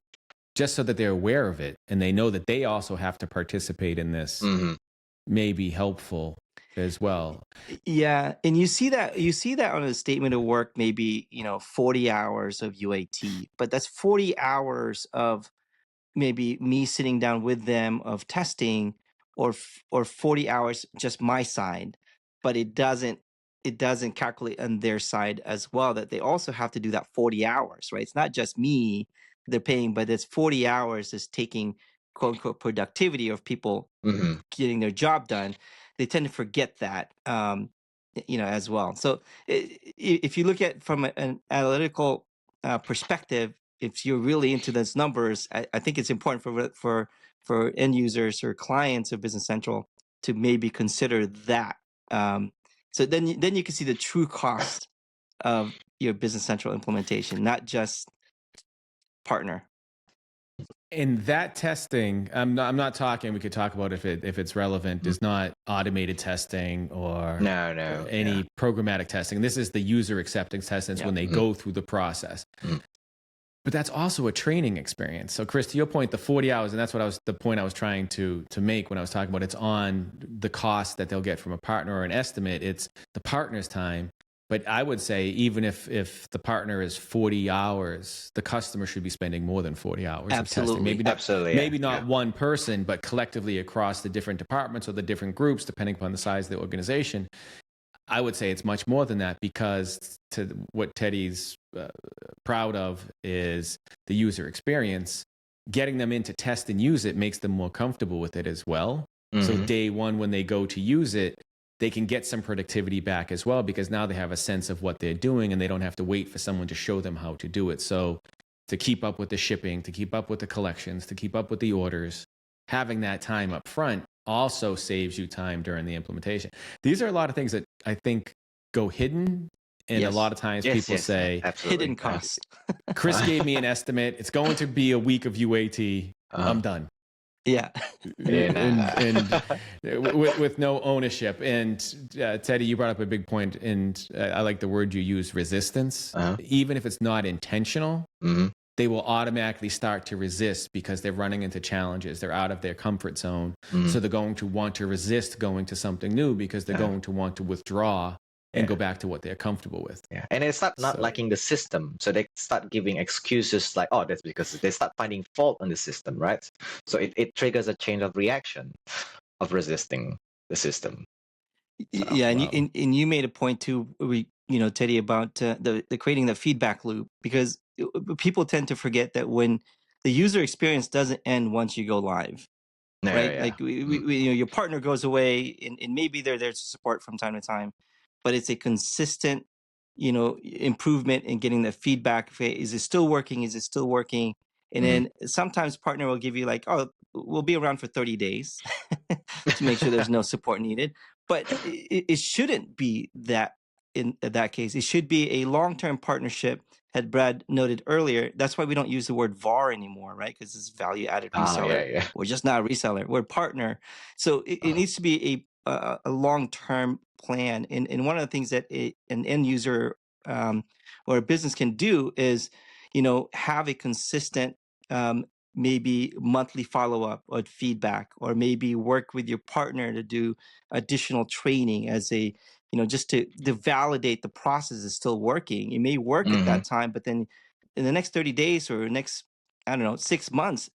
just so that they're aware of it and they know that they also have to participate in this, Mhm. may be helpful as well. Yeah, and you see that on a statement of work, maybe 40 hours of UAT, but that's 40 hours of maybe me sitting down with them of testing, or 40 hours just my side, but it doesn't calculate on their side as well, that they also have to do that 40 hours, right? It's not just me they're paying, but it's 40 hours is taking quote unquote productivity of people Mhm. getting their job done. They tend to forget that, as well. So if you look at from an analytical perspective, if you're really into those numbers, I think it's important for end users or clients of Business Central to maybe consider that. So then you can see the true cost of your Business Central implementation, not just partner. In that testing, I'm not talking, we could talk about if it's relevant, Mhm. is not automated testing or No, no. Yeah. any programmatic testing. This is the user acceptance testing. It's Yeah. when they Mhm. go through the process. Mhm. But that's also a training experience. So, Kris, to your point, the 40 hours, and that's the point I was trying to make when I was talking about it's on the cost that they'll get from a partner or an estimate. It's the partner's time. But I would say even if the partner is 40 hours, the customer should be spending more than 40 hours of testing. Absolutely. Absolutely. Yeah. Maybe not Yeah. one person, but collectively across the different departments or the different groups, depending upon the size of the organization. I would say it's much more than that, because to what Teddy's proud of is the user experience. Getting them in to test and use it makes them more comfortable with it as well. So Mhm. day one, when they go to use it, they can get some productivity back as well, because now they have a sense of what they're doing and they don't have to wait for someone to show them how to do it. So to keep up with the shipping, to keep up with the collections, to keep up with the orders, having that time up front also saves you time during the implementation. These are a lot of things that I think go hidden. And a Yes. lot of times Yes, people yes, yeah. say, Absolutely. Hidden costs. Kris gave me an estimate. It's going to be a week of UAT. Uh-huh. I'm done. Yeah. Yeah, And nah. with no ownership. And Teddy, you brought up a big point, and I like the word you use, resistance. Uh-huh. Even if it's not intentional, Mhm. they will automatically start to resist because they're running into challenges. They're out of their comfort zone. Mhm. So they're going to want to resist going to something new, because they're Yeah. going to want to withdraw and Yeah. go back to what they're comfortable with. Yeah. And they start not So- liking the system. So they start giving excuses like, oh, that's because they start finding fault on the system, right? So it triggers a chain of reaction of resisting the system. So, Yeah, and you well, and you made a point too, Teddy, about the creating the feedback loop, because people tend to forget that when the user experience doesn't end once you go live, Yeah, right? yeah. Like you know, your partner goes away, and maybe they're there to support from time to time, but it's a consistent, you know, improvement in getting the feedback. Is it still working? Is it still working? And Mhm. then sometimes partner will give you like, oh, we'll be around for 30 days to make sure there's no support needed. But it shouldn't be that in that case. It should be a long-term partnership. Had Brad noted earlier, that's why we don't use the word VAR anymore, right? Because it's value-added Ah, yeah, reseller. yeah. We're just not a reseller. We're a partner. So it Uh-huh. needs to be a long-term plan. And one of the things that an end user or a business can do is, you know, have a consistent um, maybe monthly follow-up or feedback, or maybe work with your partner to do additional training as a, you know, just to validate the process is still working. It may work at Mhm. that time, but then in the next 30 days or next, I don't know, 6 months,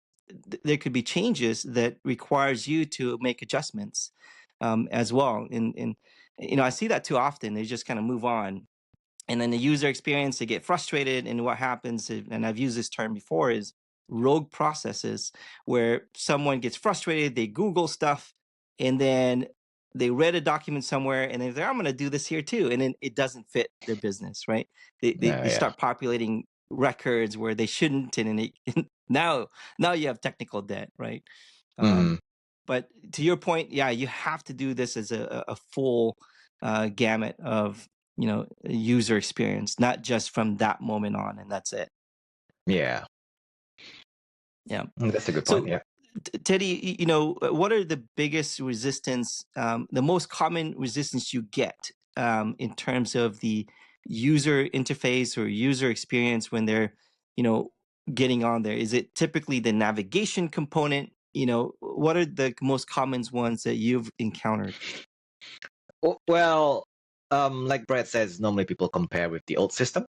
there could be changes that requires you to make adjustments as well. And you know, I see that too often. They just kind of move on, and then the user experience, they get frustrated. And what happens, and I've used this term before, is rogue processes, where someone gets frustrated, they Google stuff, and then they read a document somewhere, and they're like, I'm going to do this here too, and then it doesn't fit their business, right? Yeah, They yeah. start populating records where they shouldn't, and then now you have technical debt, right? um, Mhm. but to your point, yeah, you have to do this as a full gamut of, you know, user experience, not just from that moment on, and that's it. Yeah. Yeah. That's a good point. So, Yeah. Teddy, you know, what are the biggest resistance, the most common resistance you get in terms of the user interface or user experience when they're, you know, getting on there? Is it typically the navigation component? You know, what are the most common ones that you've encountered? Well, like Brad says, normally people compare with the old system.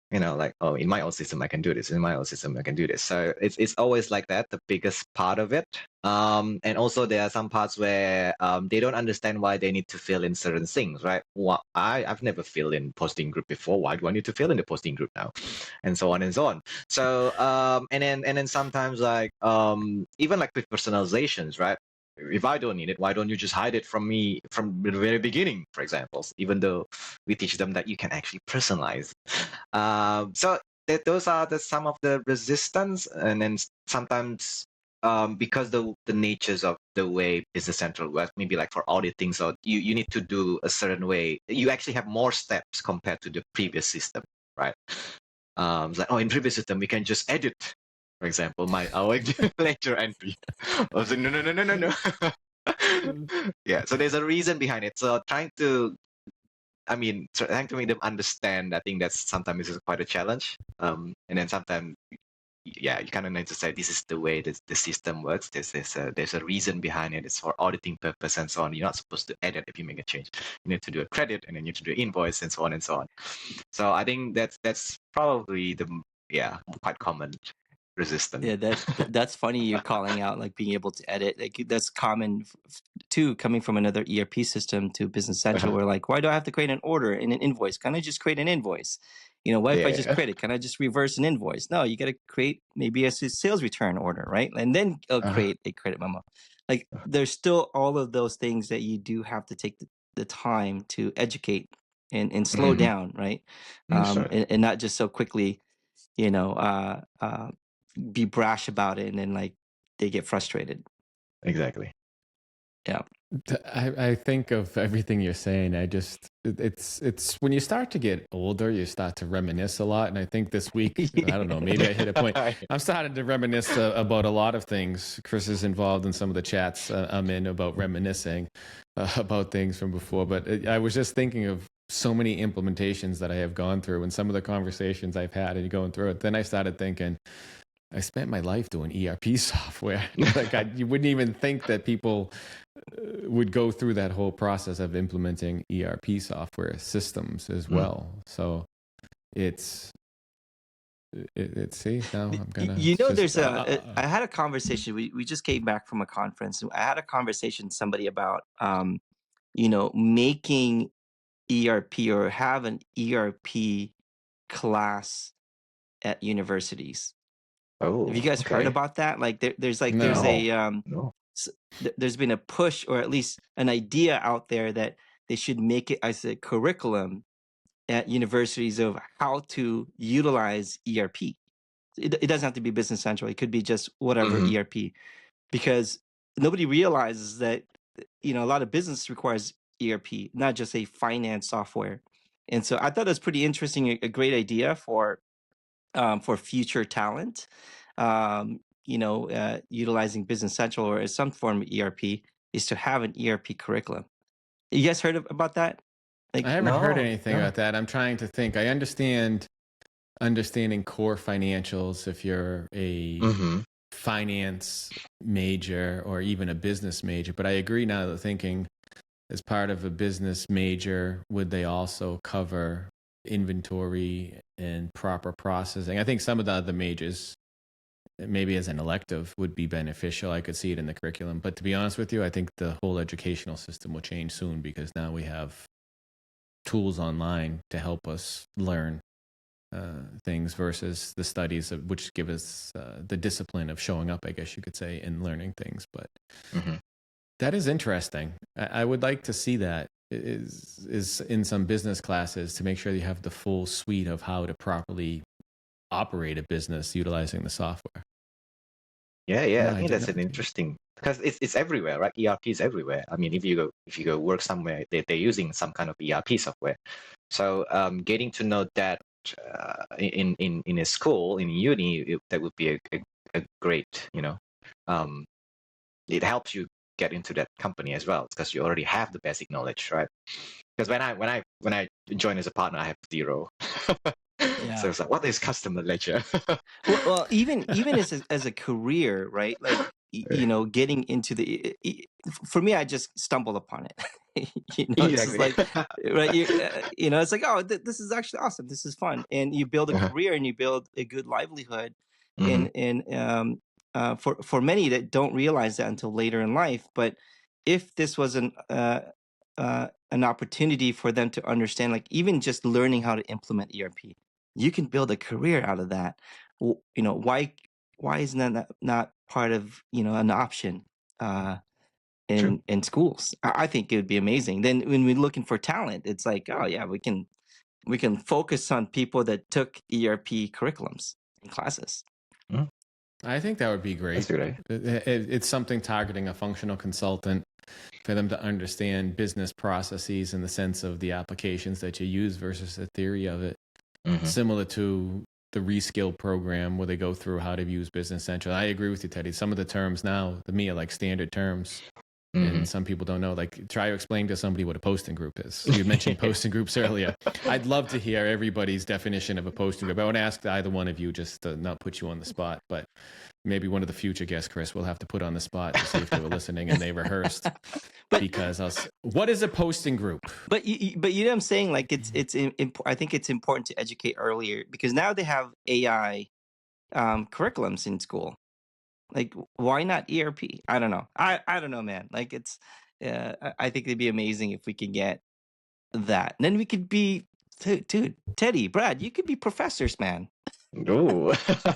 You know, like, oh, in my old system I can do this, in my old system I can do this. So it's always like that, the biggest part of it. And also there are some parts where they don't understand why they need to fill in certain things, right? Well, I've never filled in posting group before. Why do I need to fill in the posting group now? And so on and so on. So and then sometimes like even like with personalizations, right? If I don't need it, why don't you just hide it from me from the very beginning, for example? Even though we teach them that you can actually personalize. So those are some of the resistance, and then sometimes because the natures of the way Business Central works, maybe like for auditing, so you need to do a certain way. You actually have more steps compared to the previous system, right? It's like, oh, in previous system we can just edit, for example, my our lecture entry. I was like, no, no, no, no, no, no. Yeah, so there's a reason behind it. So trying to trying to make them understand, I think that's sometimes is quite a challenge. And then sometimes, yeah, you kind of need to say this is the way the system works. There's a reason behind it. It's for auditing purpose and so on. You're not supposed to edit if you make a change. You need to do a credit, and then you need to do an invoice, and so on and so on. So I think that's probably the quite common resistance. Yeah, that's funny you're calling out like being able to edit. Like that's common too, coming from another ERP system to Business Central. Where like, why do I have to create an order and an invoice? Can I just create an invoice? You know, what if I just Yeah. credit? Can I just reverse an invoice? No, you got to create maybe a sales return order, right? And then Uh, create a credit memo. Like there's still all of those things that you do have to take the time to educate and slow mm-hmm. down, right? Sure. And not just so quickly, you know, be brash about it, and then like they get frustrated. Exactly. Yeah. I think of everything you're saying. It's when you start to get older, you start to reminisce a lot. And I think this week, I don't know, maybe I hit a point. I'm starting to reminisce about a lot of things. Chris is involved in some of the chats I'm in about reminiscing about things from before. But I was just thinking of so many implementations that I have gone through and some of the conversations I've had and going through it. Then I started thinking, I spent my life doing ERP software. Like you wouldn't even think that people would go through that whole process of implementing ERP software systems as Mm. well. So it's see now I'm gonna You it's know, just there's I had a conversation. We just came back from a conference. I had a conversation with somebody about you know, making ERP or have an ERP class at universities. Have you Oh, guys heard okay. about that? Like there's No. No, a no. there's been a push, or at least an idea out there, that they should make it as a curriculum at universities of how to utilize ERP. It doesn't have to be Business Central. It could be just whatever Mm-hmm. ERP, because nobody realizes that a lot of business requires ERP, not just a finance software. And so I thought it was pretty interesting, a great idea for future talent. Utilizing Business Central or some form of ERP is to have an ERP curriculum. You guys heard about that? I Like, haven't heard No, anything no. about that. I'm trying to think. I understand understanding core financials if you're a Mm-hmm. finance major or even a business major. But I agree now that thinking as part of a business major, would they also cover inventory and proper processing? I think some of the other majors, maybe as an elective, would be beneficial. I could see it in the curriculum. But to be honest with you, I think the whole educational system will change soon because now we have tools online to help us learn things versus the studies which give us the discipline of showing up, I guess you could say, and learning things. But Mm-hmm. that is interesting. I would like to see that is in some business classes to make sure you have the full suite of how to properly operate a business utilizing the software. Yeah, yeah. No, I I think did that's not. an interesting because it's everywhere, right? ERP is everywhere. I mean, if you go work somewhere, they're using some kind of ERP software. So getting to know that in a school, in uni, that would be a great, um, it helps you get into that company as well because you already have the basic knowledge, right? Because when I joined as a partner, I have zero. So yeah. it's like, what is customer ledger? Well, even as a career, right? Like, getting into for me, I just stumbled upon it. It's just Exactly. like, right? It's like, oh, this is actually awesome. This is fun, and you build a Uh-huh. career and you build a good livelihood. Mhm. And for many that don't realize that until later in life, but if this was an opportunity for them to understand, like even just learning how to implement ERP, you can build a career out of that. Why isn't that not part of an option True. in schools? I think it would be amazing. Then when we're looking for talent, it's like, oh yeah, we can focus on people that took ERP curriculums and classes. Mm, I think that would be that's great. a good idea. It's something targeting a functional consultant for them to understand business processes in the sense of the applications that you use versus the theory of it. Mhm. Similar to the reskill program where they go through how to use Business Central. I agree with you, Teddy. Some of the terms now, to me, are like standard terms. Mhm. And some people don't know. Like, try to explain to somebody what a posting group is. You mentioned posting groups earlier. I'd love to hear everybody's definition of a posting group. I want to ask either one of you just to not put you on the spot, but maybe one of the future guests, Kris, will have to put on the spot to see if they were listening and they rehearsed. but Because what is a posting group? but you know what I'm saying? Like I think it's important to educate earlier, because now they have AI curriculums in school. Like, why not ERP? I don't know. I don't know, man. Like, I think it'd be amazing if we could get that. And then we could be, dude, Teddy, Brad, you could be professors, man. Ooh.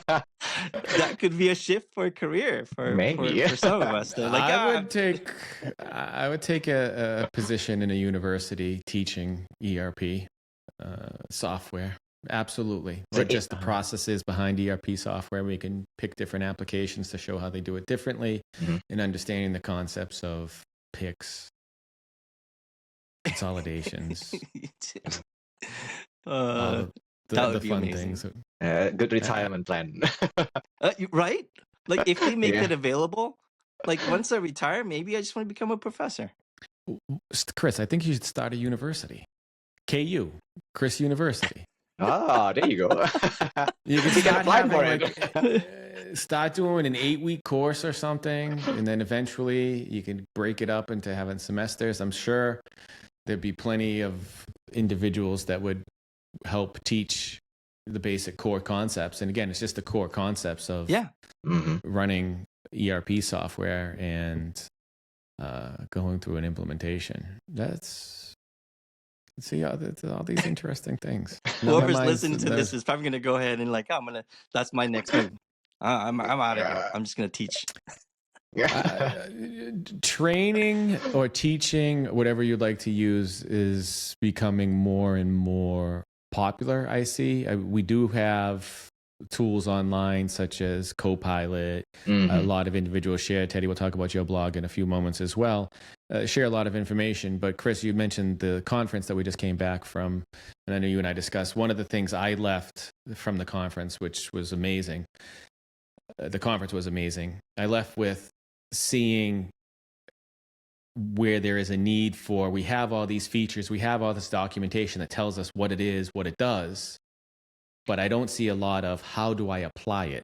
That could be a shift for a career for for Maybe. for some of us. They're like, I would take a position in a university teaching ERP software. Absolutely. So Or just the processes behind ERP software. We can pick different applications to show how they do it differently Mhm. and understanding the concepts of picks, consolidations, all uh, the, that the would be fun amazing. things. Good Uh, retirement plan. Right? Like, if they make Yeah. that available, like once I retire, maybe I just want to become a professor. Kris, I think you should start a university. KU, Kris University. Ah, there you go. You could You can start apply for having it. start doing an 8-week course or something, and then eventually you can break it up into having semesters. I'm sure there'd be plenty of individuals that would help teach the basic core concepts. And again, it's just the core concepts of Yeah. Mhm. running ERP software and going through an implementation. That's See all these interesting things. Now my Whoever's mind's listening to this there's is probably gonna go ahead and like, oh, that's my next move. I'm out of here. Yeah. I'm just gonna teach. uh, training or teaching, whatever you'd like to use, is becoming more and more popular. I see. We do have tools online such as Copilot. A Mhm. lot of individuals share. Teddy, we'll talk about your blog in a few moments as well. Share a lot of information. But Kris, you mentioned the conference that we just came back from, and I know you and I discussed. One of the things I left from the conference, which was amazing. The conference was amazing. I left with seeing where there is a need for, we have all these features, we have all this documentation that tells us what it is, what it does, but I don't see a lot of how do I apply it,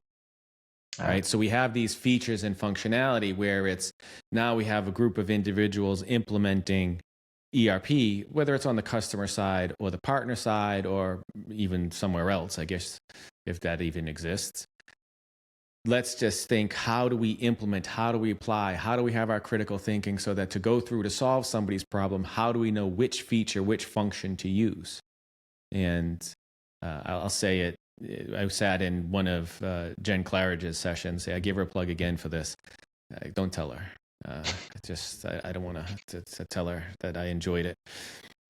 right? So we have these features and functionality where it's now we have a group of individuals implementing ERP, whether it's on the customer side or the partner side or even somewhere else, I guess, if that even exists. Let's just think, how do we implement, how do we apply, how do we have our critical thinking so that to go through to solve somebody's problem, how do we know which feature, which function to use? And I'll say it, I sat in one of Jen Claridge's sessions. I give her a plug again for this. Don't tell her. I don't want to tell her that I enjoyed it.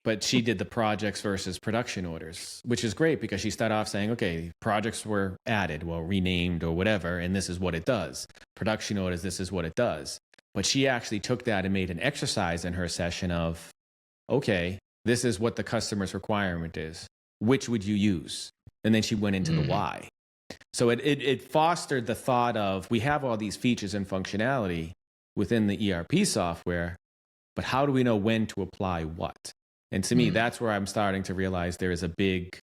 But she did the projects versus production orders, which is great because she started off saying, okay, projects were added, well, renamed or whatever, and this is what it does. Production orders, this is what it does. But she actually took that and made an exercise in her session of, okay, this is what the customer's requirement is. Which would you use? And then she went into the why. So it fostered the thought of, we have all these features and functionality within the ERP software, but how do we know when to apply what? And to me, that's where I'm starting to realize there is a big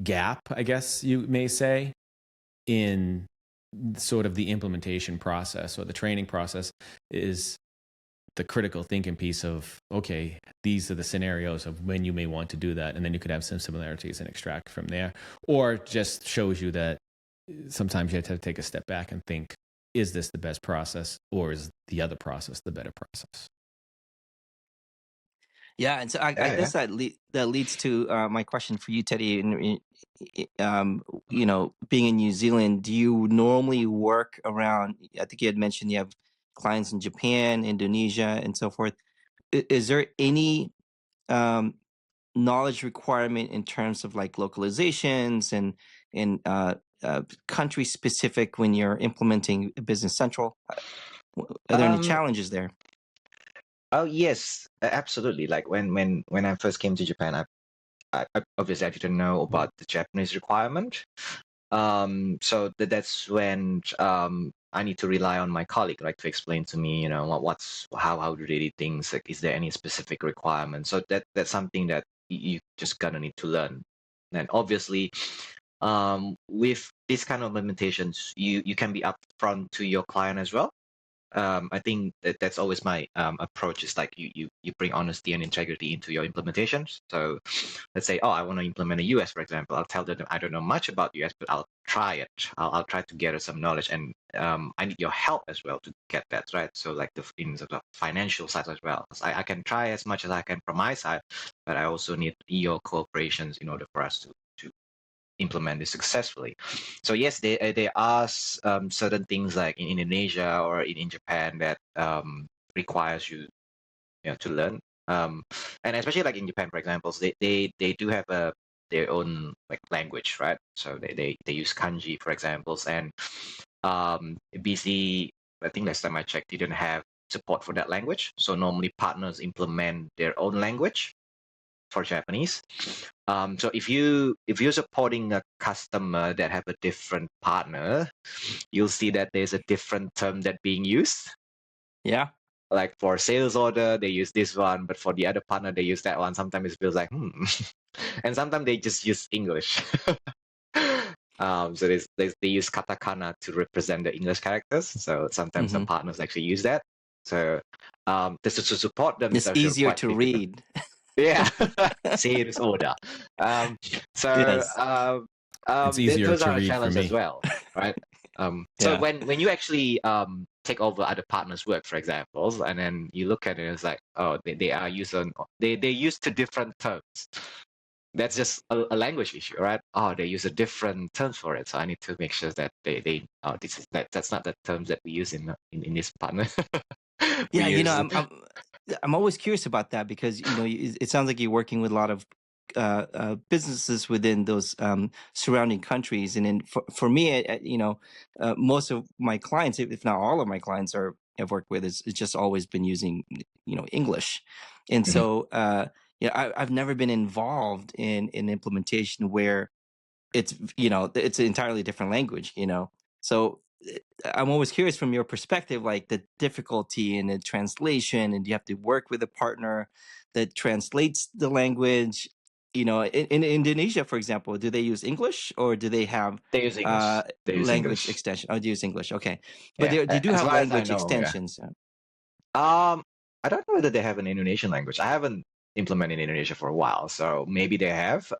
gap, I guess you may say, in sort of the implementation process or the training process is the critical thinking piece of, okay, these are the scenarios of when you may want to do that. And then you could have some similarities and extract from there. Or just shows you that sometimes you have to take a step back and think, is this the best process or is the other process the better process? Yeah, and so I Yeah. guess that leads to my question for you, Teddy. Being in New Zealand, do you normally work around? I think you had mentioned you have clients in Japan, Indonesia, and so forth. Is there any um, knowledge requirement in terms of like localizations and country specific when you're implementing Business Central? Are there any Um. challenges there? Oh yes, absolutely. Like when I first came to Japan, I obviously I didn't know about the Japanese requirement. So that's when I need to rely on my colleague, like to explain to me, what's how do they do things? Like, is there any specific requirement? So that's something that you just gonna need to learn. And obviously, with this kind of limitations, you can be upfront to your client as well. I think that's always my approach is like you bring honesty and integrity into your implementations. So let's say, oh, I want to implement a US, for example. I'll tell them I don't know much about US, but I'll try it. I'll try to gather some knowledge, and I need your help as well to get that right. So like in the financial side as well. 'Cause I can try as much as I can from my side, but I also need your cooperations in order for us to implement this successfully. So yes, there are certain things like in Indonesia or in Japan that requires you to learn. And especially like in Japan, for example, they do have their own like language, right? So they use kanji, for examples, and BC, I think last time I checked, didn't have support for that language. So normally partners implement their own language for Japanese. So if you're supporting a customer that have a different partner, you'll see that there's a different term that being used. Yeah. Like for sales order, they use this one, but for the other partner, they use that one. Sometimes it feels like and sometimes they just use English. So they use katakana to represent the English characters. So sometimes some Hmm. partners actually use that. So to support them is It's actually easier quite to difficult. read. Yeah, sales order. So Yes. It's easier those to are a read for challenge as me. well, right? So Yeah. when you actually take over other partners' work, for example, and then you look at it, it's like, oh, they are using they use two different terms. That's just a language issue, right? Oh, they use a different terms for it, so I need to make sure that they oh, that's not the terms that we use in this partner. We Yeah, use I'm always curious about that because it sounds like you're working with a lot of businesses within those surrounding countries, and then for me, most of my clients, if not all of my clients, are I've worked with is it's just always been using English, and Mhm. so I've never been involved in an implementation where it's an entirely different language. So I'm always curious from your perspective, like the difficulty in the translation, and you have to work with a partner that translates the language. In Indonesia, for example, do they use English or do they have They use English. They use language English. extension? Oh, they use English. Okay, but Yeah, they do as have far as I language know, yeah. extensions. Um, I don't know whether they have an Indonesian language. I haven't implemented Indonesia for a while, so maybe they have.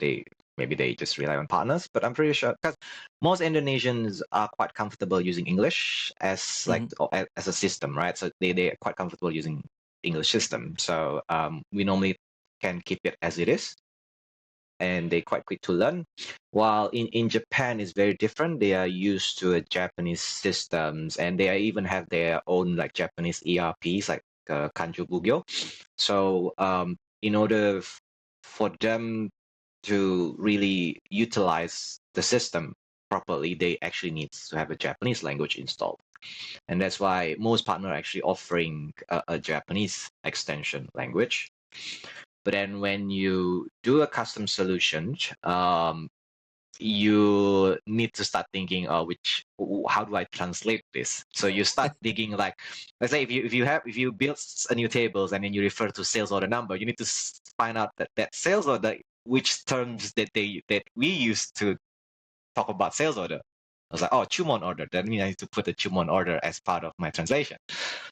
They maybe they just rely on partners, but I'm pretty sure because most Indonesians are quite comfortable using English as like Mhm. as a system, right? So they are quite comfortable using English system. So we normally can keep it as it is, and they're quite quick to learn. While in Japan is very different. They are used to a Japanese systems, and they even have their own like Japanese ERPs like Kanjo Bugyo. So in order for them to really utilize the system properly, they actually need to have a Japanese language installed. And that's why most partners are actually offering a Japanese extension language. But then when you do a custom solution, you need to start thinking, how do I translate this? So you start digging, like, let's say if you build a new tables and then you refer to sales order number, you need to find out that sales order, which terms that we use to talk about sales order. I was like, oh, Chumon order. That means I need to put the Chumon order as part of my translation.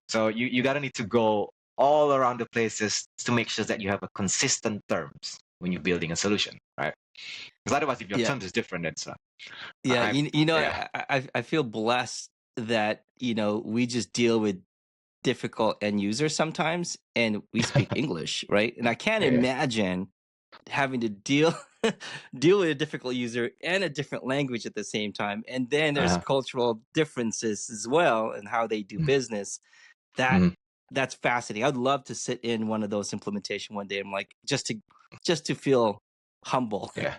So you gotta need to go all around the places to make sure that you have a consistent terms when you're building a solution, right? Because otherwise, if your Yeah, terms is different, then so yeah. yeah. I feel blessed that we just deal with difficult end users sometimes, and we speak English, right? And I can't Yeah. imagine having to deal with a difficult user and a different language at the same time, and then there's Uh-huh. cultural differences as well and how they do business. that Mm-hmm. that's fascinating. I'd love to sit in one of those implementation one day. I'm like, just to feel humble Yeah.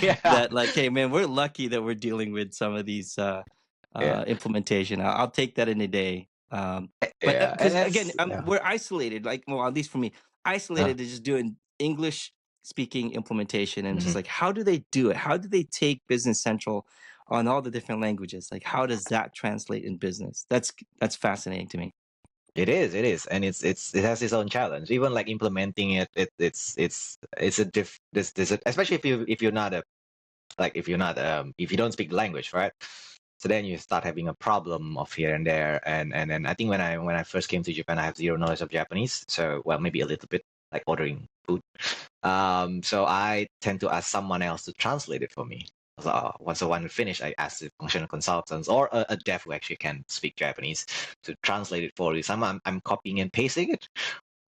Yeah. that, like, hey man, we're lucky that we're dealing with some of these Yeah. implementation. I'll take that in a day. But Yeah. And because again, that's yeah. we're isolated, like, well, at least for me, Uh, isolated to just doing English speaking implementation, and just mhm. like, how do they do it? How do they take Business Central on all the different languages? Like, how does that translate in business? That's fascinating to me. It is, and it has its own challenge. Even like implementing it, it's a this especially if you're not a like if you don't speak the language, right? So then you start having a problem of here and there, and then I think when I first came to Japan, I have zero knowledge of Japanese, so well maybe a little bit like ordering food. So I tend to ask someone else to translate it for me. So once I want to finish, I ask the functional consultants or a dev who actually can speak Japanese to translate it for you. I'm copying and pasting it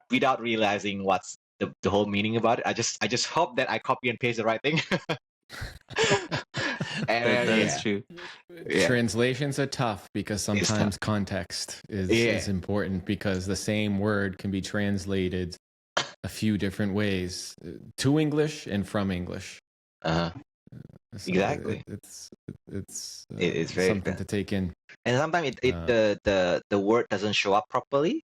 without realizing what's the whole meaning about it. I just hope that I copy and paste the right thing. And That is yeah, true. yeah, Translations are tough because it's tough. sometimes context is Yeah. important because the same word can be translated a few different ways to English and from English. Uh-huh. So Exactly. it's It's very something to take in. and sometimes it Uh, the word doesn't show up properly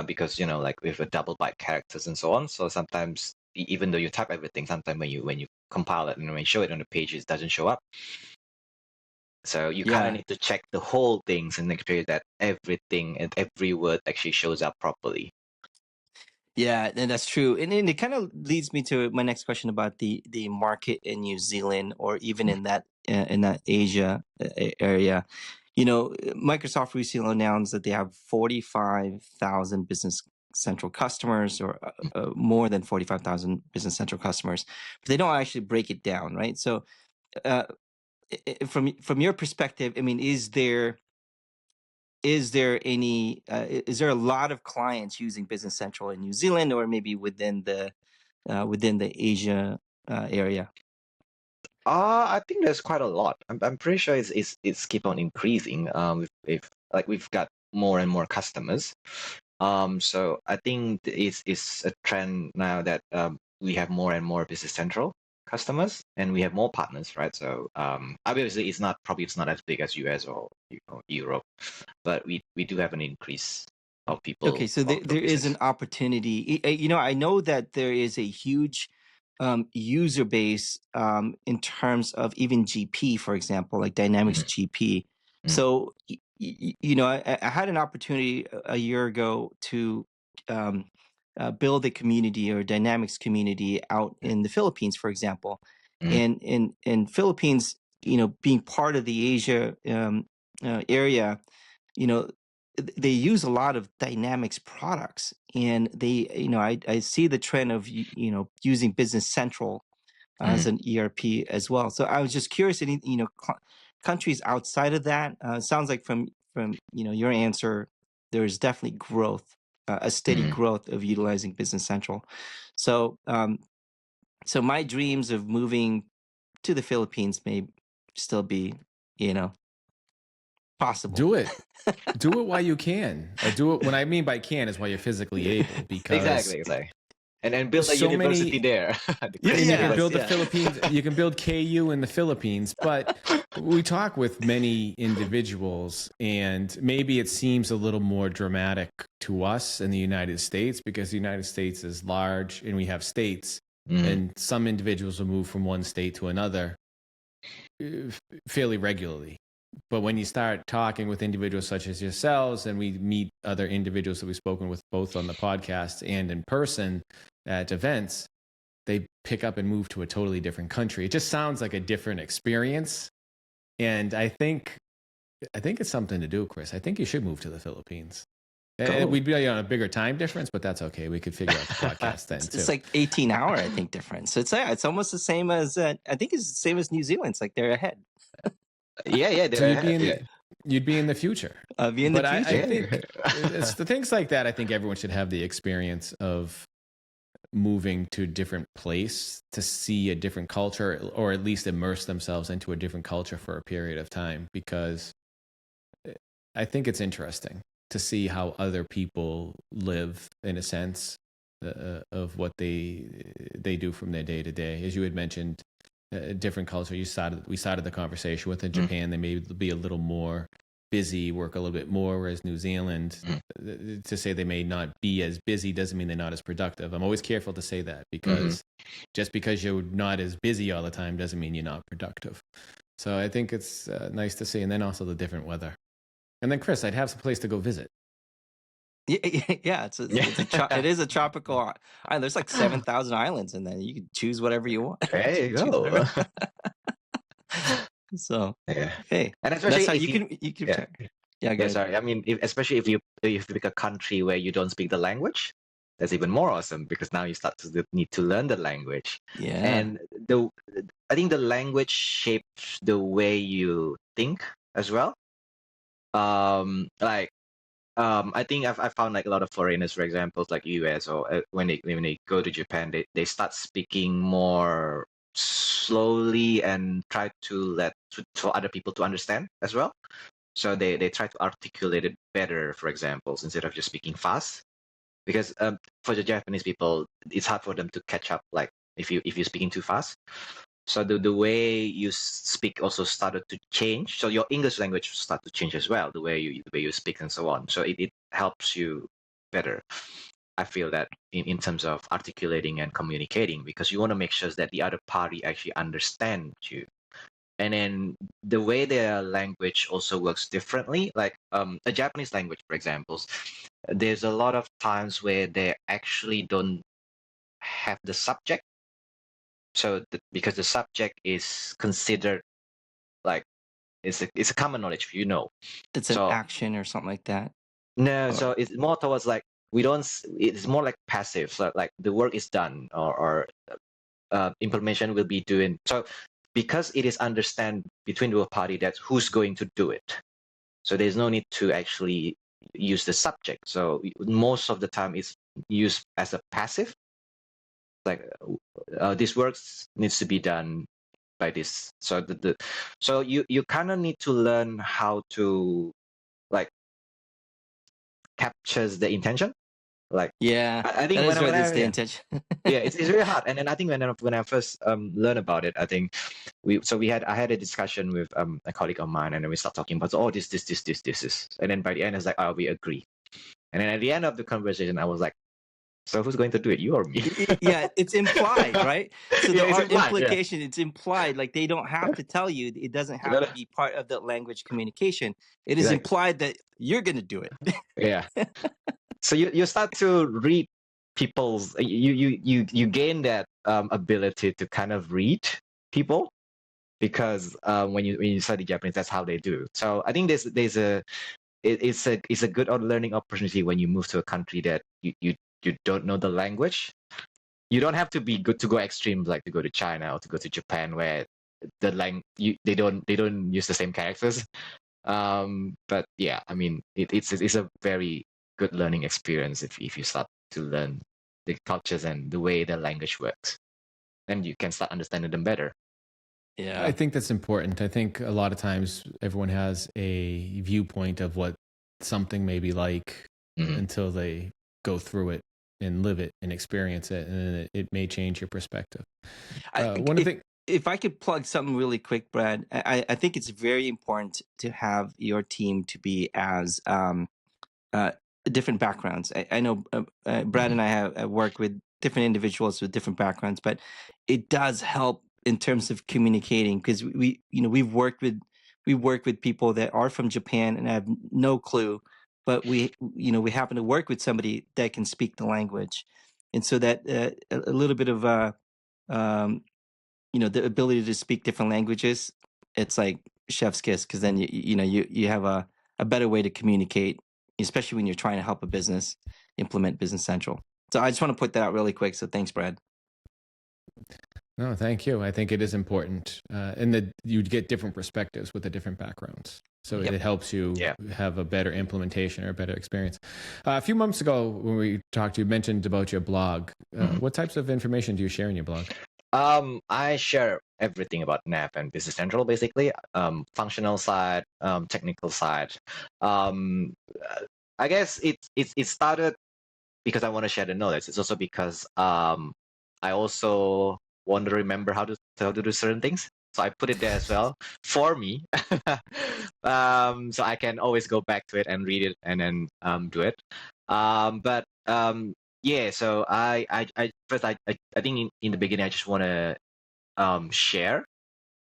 because like with a double byte characters and so on. So sometimes even though you type everything, sometimes when you compile it and when you show it on the page, it doesn't show up. So you kind of Yeah. need to check the whole things and make sure that everything and every word actually shows up properly. Yeah, and that's true. And it kind of leads me to my next question about the market in New Zealand, or even in that Asia area. Microsoft recently announced that they have 45,000 Business Central customers, or more than 45,000 Business Central customers, but they don't actually break it down, right? So, uh, from your perspective, I mean, is there is there a lot of clients using Business Central in New Zealand, or maybe within the Asia area? I think there's quite a lot. I'm pretty sure it's keep on increasing. If like we've got more and more customers. So I think it's a trend now that we have more and more Business Central customers, and we have more partners, right? So obviously it's not as big as US or Europe, but we do have an increase of Okay, people so of there is business. an opportunity. I know that there is a huge user base in terms of even GP, for example, like Dynamics Mm, GP. mm, So, I had an opportunity a year ago to um, build a community or Dynamics community out mm, in the Philippines, for example. mm, And in Philippines, being part of the Asia area, you know, they use a lot of Dynamics products, and I see the trend of using Business Central as mm, an ERP as well. So I was just curious, any countries outside of that. Sounds like from your answer, there's definitely growth, a steady mm. growth of utilizing Business Central. So so my dreams of moving to the Philippines may still be possible. Do it. Do it while you can. Do it. What I mean by can is while you're physically able, because Exactly. And build a so university many. there, the Yeah, Kris And you can yes, build the University. yeah. Philippines. You can build KU in the Philippines, but we talk with many individuals, and maybe it seems a little more dramatic to us in the United States because the United States is large and we have states, Mm, and some individuals will move from one state to another fairly regularly. But when you start talking with individuals such as yourselves, and we meet other individuals that we've spoken with both on the podcast and in person at events, they pick up and move to a totally different country. It just sounds like a different experience. And I think it's something to do, Kris. I think you should move to the Philippines. cool. We'd be on a bigger time difference, but that's okay. We could figure out the podcast then It's too. like 18-hour, I think, difference. So it's almost the same as I think it's the same as New Zealand. It's like they're ahead. Yeah, So they're ahead. Yeah, you'd be in the future. Be in the But I future. yeah. think it's the things like that. I think everyone should have the experience of moving to a different place to see a different culture, or at least immerse themselves into a different culture for a period of time, because I think it's interesting to see how other people live, in a sense, of what they do from their day to day. As you had mentioned, a different culture. We started the conversation with in Mm, Japan. They may be a little more busy, work a little bit more, whereas New Zealand, mm, to say they may not be as busy doesn't mean they're not as productive. I'm always careful to say that, mhm. because just because you're not as busy all the time doesn't mean you're not productive. So I think it's nice to see, and then also the different weather. And then, Kris, I'd have some place to go visit. Yeah, Yeah. it is a tropical island. There's like 7,000 islands, and then you can choose whatever you want. There you Choose go. whatever. So, Yeah. hey, And that's especially how if you can yeah, try. Yeah, yeah, good. sorry. I mean, especially if you pick a country where you don't speak the language, that's even more awesome because now you start to need to learn the language. Yeah, And the I think the language shapes the way you think as well. Like I think I found like a lot of foreigners, for example, like US, or when they go to Japan, they start speaking more slowly and try to for other people to understand as well. So they try to articulate it better, for example, instead of just speaking fast. Because for the Japanese people, it's hard for them to catch up. Like if you're speaking too fast, so the way you speak also started to change. So your English language start to change as well, the way you speak and so on. So it helps you better. I feel that in terms of articulating and communicating, because you want to make sure that the other party actually understands you. And then the way their language also works differently, like a Japanese language, for example, there's a lot of times where they actually don't have the subject. So because the subject is considered like it's a common knowledge, it's an so action or something like that. no, Or so it's more towards like we don't it's more like passive, so like the work is done, or implementation will be doing. So because it is understand between the party that who's going to do it, So there's no need to actually use the subject. So most of the time it's used as a passive, like this work needs to be done by this. So so you kind of need to learn how to like captures the intention. Like Yeah, I think that is when right. I It's the yeah. intention. Yeah, it's really hard. And then I think when I first learned about it, I think I had a discussion with a colleague of mine, and then we start talking about this is, and then by the end it's like, oh, we agree. And then at the end of the conversation, I was like, so who's going to do it, you or me? Yeah, it's implied, right? So Yeah, the it's art implied. Yeah, implication, it's implied. Like they don't have to tell you. It doesn't have to be part of the language communication. It is exactly. implied that you're going to do it. Yeah. So you start to read people's you gain that ability to kind of read people, because when you study Japanese, that's how they do. So I think it's a good learning opportunity when you move to a country that you don't know the language. You don't have to be good to go extreme, like to go to China or to go to Japan, where they don't use the same characters. But yeah, I mean, it's a very good learning experience if you start to learn the cultures and the way the language works, and you can start understanding them better. I Yeah. think that's important. I think a lot of times everyone has a viewpoint of what something may be like Mhm. until they go through it and live it and experience it, and then it may change your perspective. I, One of the if I could plug something really quick, Brad, I think it's very important to have your team to be as uh, different backgrounds. I know Brad Mhm. and I have worked with different individuals with different backgrounds, but it does help in terms of communicating because we work with people that are from Japan and have no clue, but we happen to work with somebody that can speak the language, and so that a little bit of um, the ability to speak different languages, it's like chef's kiss because then you have a better way to communicate, especially when you're trying to help a business implement Business Central. So I just want to put that out really quick. So thanks, Brad. No, thank you. I think it is important, and that you get different perspectives with the different backgrounds. So Yep. it helps you Yeah. have a better implementation or a better experience. A few months ago, when we talked, you mentioned about your blog. Mhm. What types of information do you share in your blog? I share everything about NAP and Business Central, basically. Functional side, technical side. Um, uh, I guess it started because I want to share the knowledge. It's also because I also want to remember how to do certain things. So I put it there as well for me. So I can always go back to it and read it and then do it. But yeah, so I first I think in the beginning I just want to share.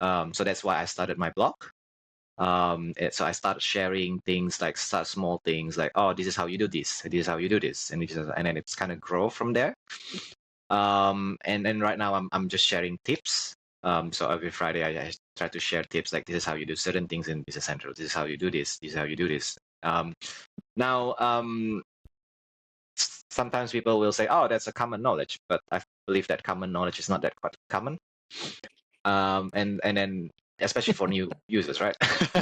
So that's why I started my blog. So I started sharing things like start small things like, oh, this is how you do this is how you do this, and then it's kind of grow from there. And then right now I'm just sharing tips. So every Friday I try to share tips like this is how you do certain things in Business Central, this is how you do this is how you do this. Now sometimes people will say, oh, that's a common knowledge, but I believe that common knowledge is not that quite common. And then especially for new users, right?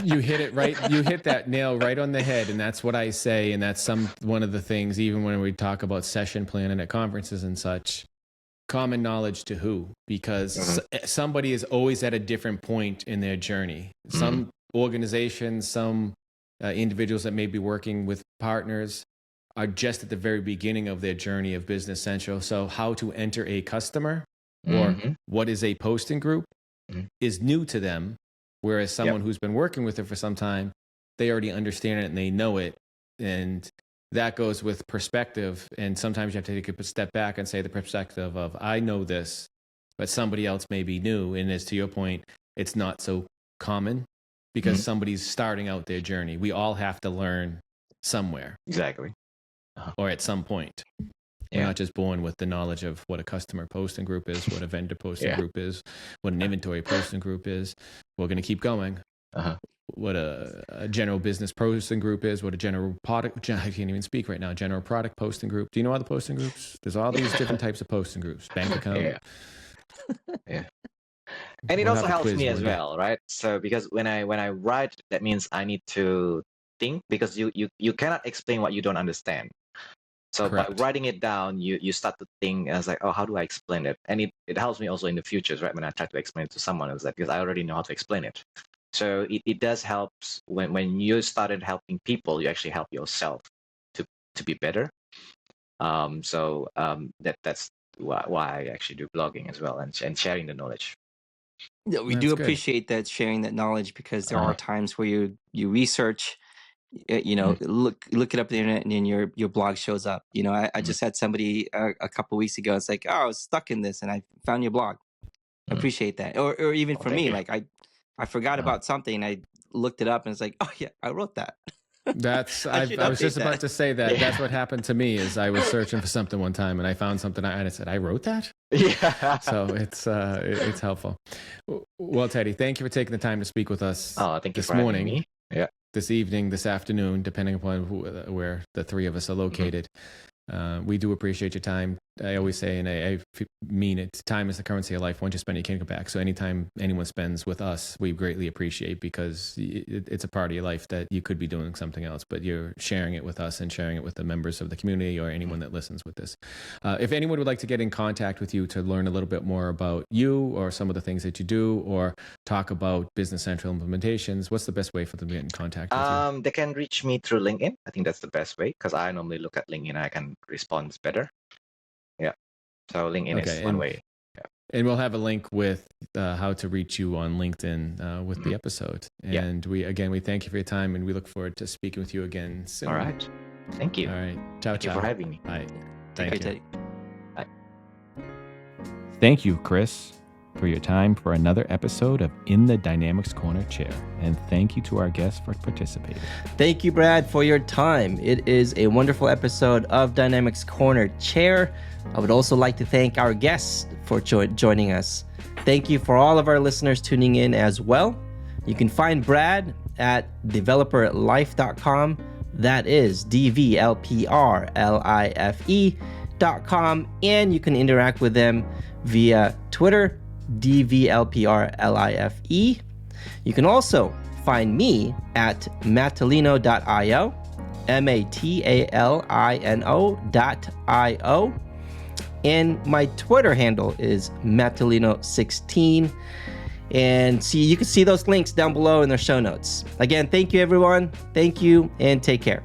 You hit it right. You hit that nail right on the head, and that's what I say. And that's one of the things, even when we talk about session planning at conferences and such. Common knowledge to who? Because somebody is always at a different point in their journey. Some organizations, some individuals that may be working with partners are just at the very beginning of their journey of Business Central. So how to enter a customer or what is a posting group is new to them. Whereas someone who's been working with it for some time, they already understand it and they know it. And that goes with perspective. And sometimes you have to take a step back and say the perspective of, I know this, but somebody else may be new. And as to your point, it's not so common because somebody's starting out their journey. We all have to learn somewhere. Exactly. Or at some point. We're not just born with the knowledge of what a customer posting group is, what a vendor posting group is, what an inventory posting group is. We're going to keep going. What a general business posting group is, what a general product, I can't even speak right now, general product posting group. Do you know other posting groups? There's all these different types of posting groups, bank account. Yeah. And it We'll also have a helps quiz me as one day. well, right? So because when I write, that means I need to think, because you cannot explain what you don't understand. So by Correct. writing it down, you start to think as like, oh, how do I explain it? And it helps me also in the futures, right? When I try to explain it to someone else, because I already know how to explain it. So it does help when you started helping people, you actually help yourself to be better. That's why I actually do blogging as well, and sharing the knowledge. Yeah, we do That's good. appreciate that sharing that knowledge, because there are times where you research, Mm. look it up on the internet, and then your blog shows up. I Mm. just had somebody a couple weeks ago. It's like, oh, I was stuck in this, and I found your blog. I Mm. appreciate that. Or even Oh, for thank me, you. like I forgot about something, and I looked it up, and it's like, oh yeah, I wrote that. I should I was just update about that. to say that. Yeah. That's what happened to me. Is I was searching for something one time and I found something and I said, I wrote that. Yeah. So it's helpful. Well, Teddy, thank you for taking the time to speak with us Oh, thank you this for having morning, me. Yeah. this evening, this afternoon, depending upon where the three of us are Mhm. located. We do appreciate your time. I always say, and I mean it, time is the currency of life. Once you spend, you can't go back. So anytime anyone spends with us, we greatly appreciate, because it's a part of your life that you could be doing something else, but you're sharing it with us and sharing it with the members of the community or anyone that listens with this. If anyone would like to get in contact with you to learn a little bit more about you or some of the things that you do, or talk about Business Central implementations, what's the best way for them to get in contact with you? They can reach me through LinkedIn. I think that's the best way, because I normally look at LinkedIn. I can respond better. Yeah. So LinkedIn is Okay. one way. Yeah. And we'll have a link with how to reach you on LinkedIn with the Mhm. episode. Yeah. And we thank you for your time, and we look forward to speaking with you again soon. All right. Thank you. All right. Ciao, Thank you for ciao. having me. Bye. Take care, Thank you. Teddy. Bye. Thank you, Kris, for your time for another episode of In the Dynamics Corner Chair. And thank you to our guests for participating. Thank you, Brad, for your time. It is a wonderful episode of Dynamics Corner Chair. I would also like to thank our guests for joining us. Thank you for all of our listeners tuning in as well. You can find Brad at developerlife.com. That is DVLPRLIFE.com. And you can interact with them via Twitter, DVLPRLIFE. You can also find me at matalino.io, matalino.io. And my Twitter handle is matalino16. And you can see those links down below in the show notes. Again, thank you, everyone. Thank you, and take care.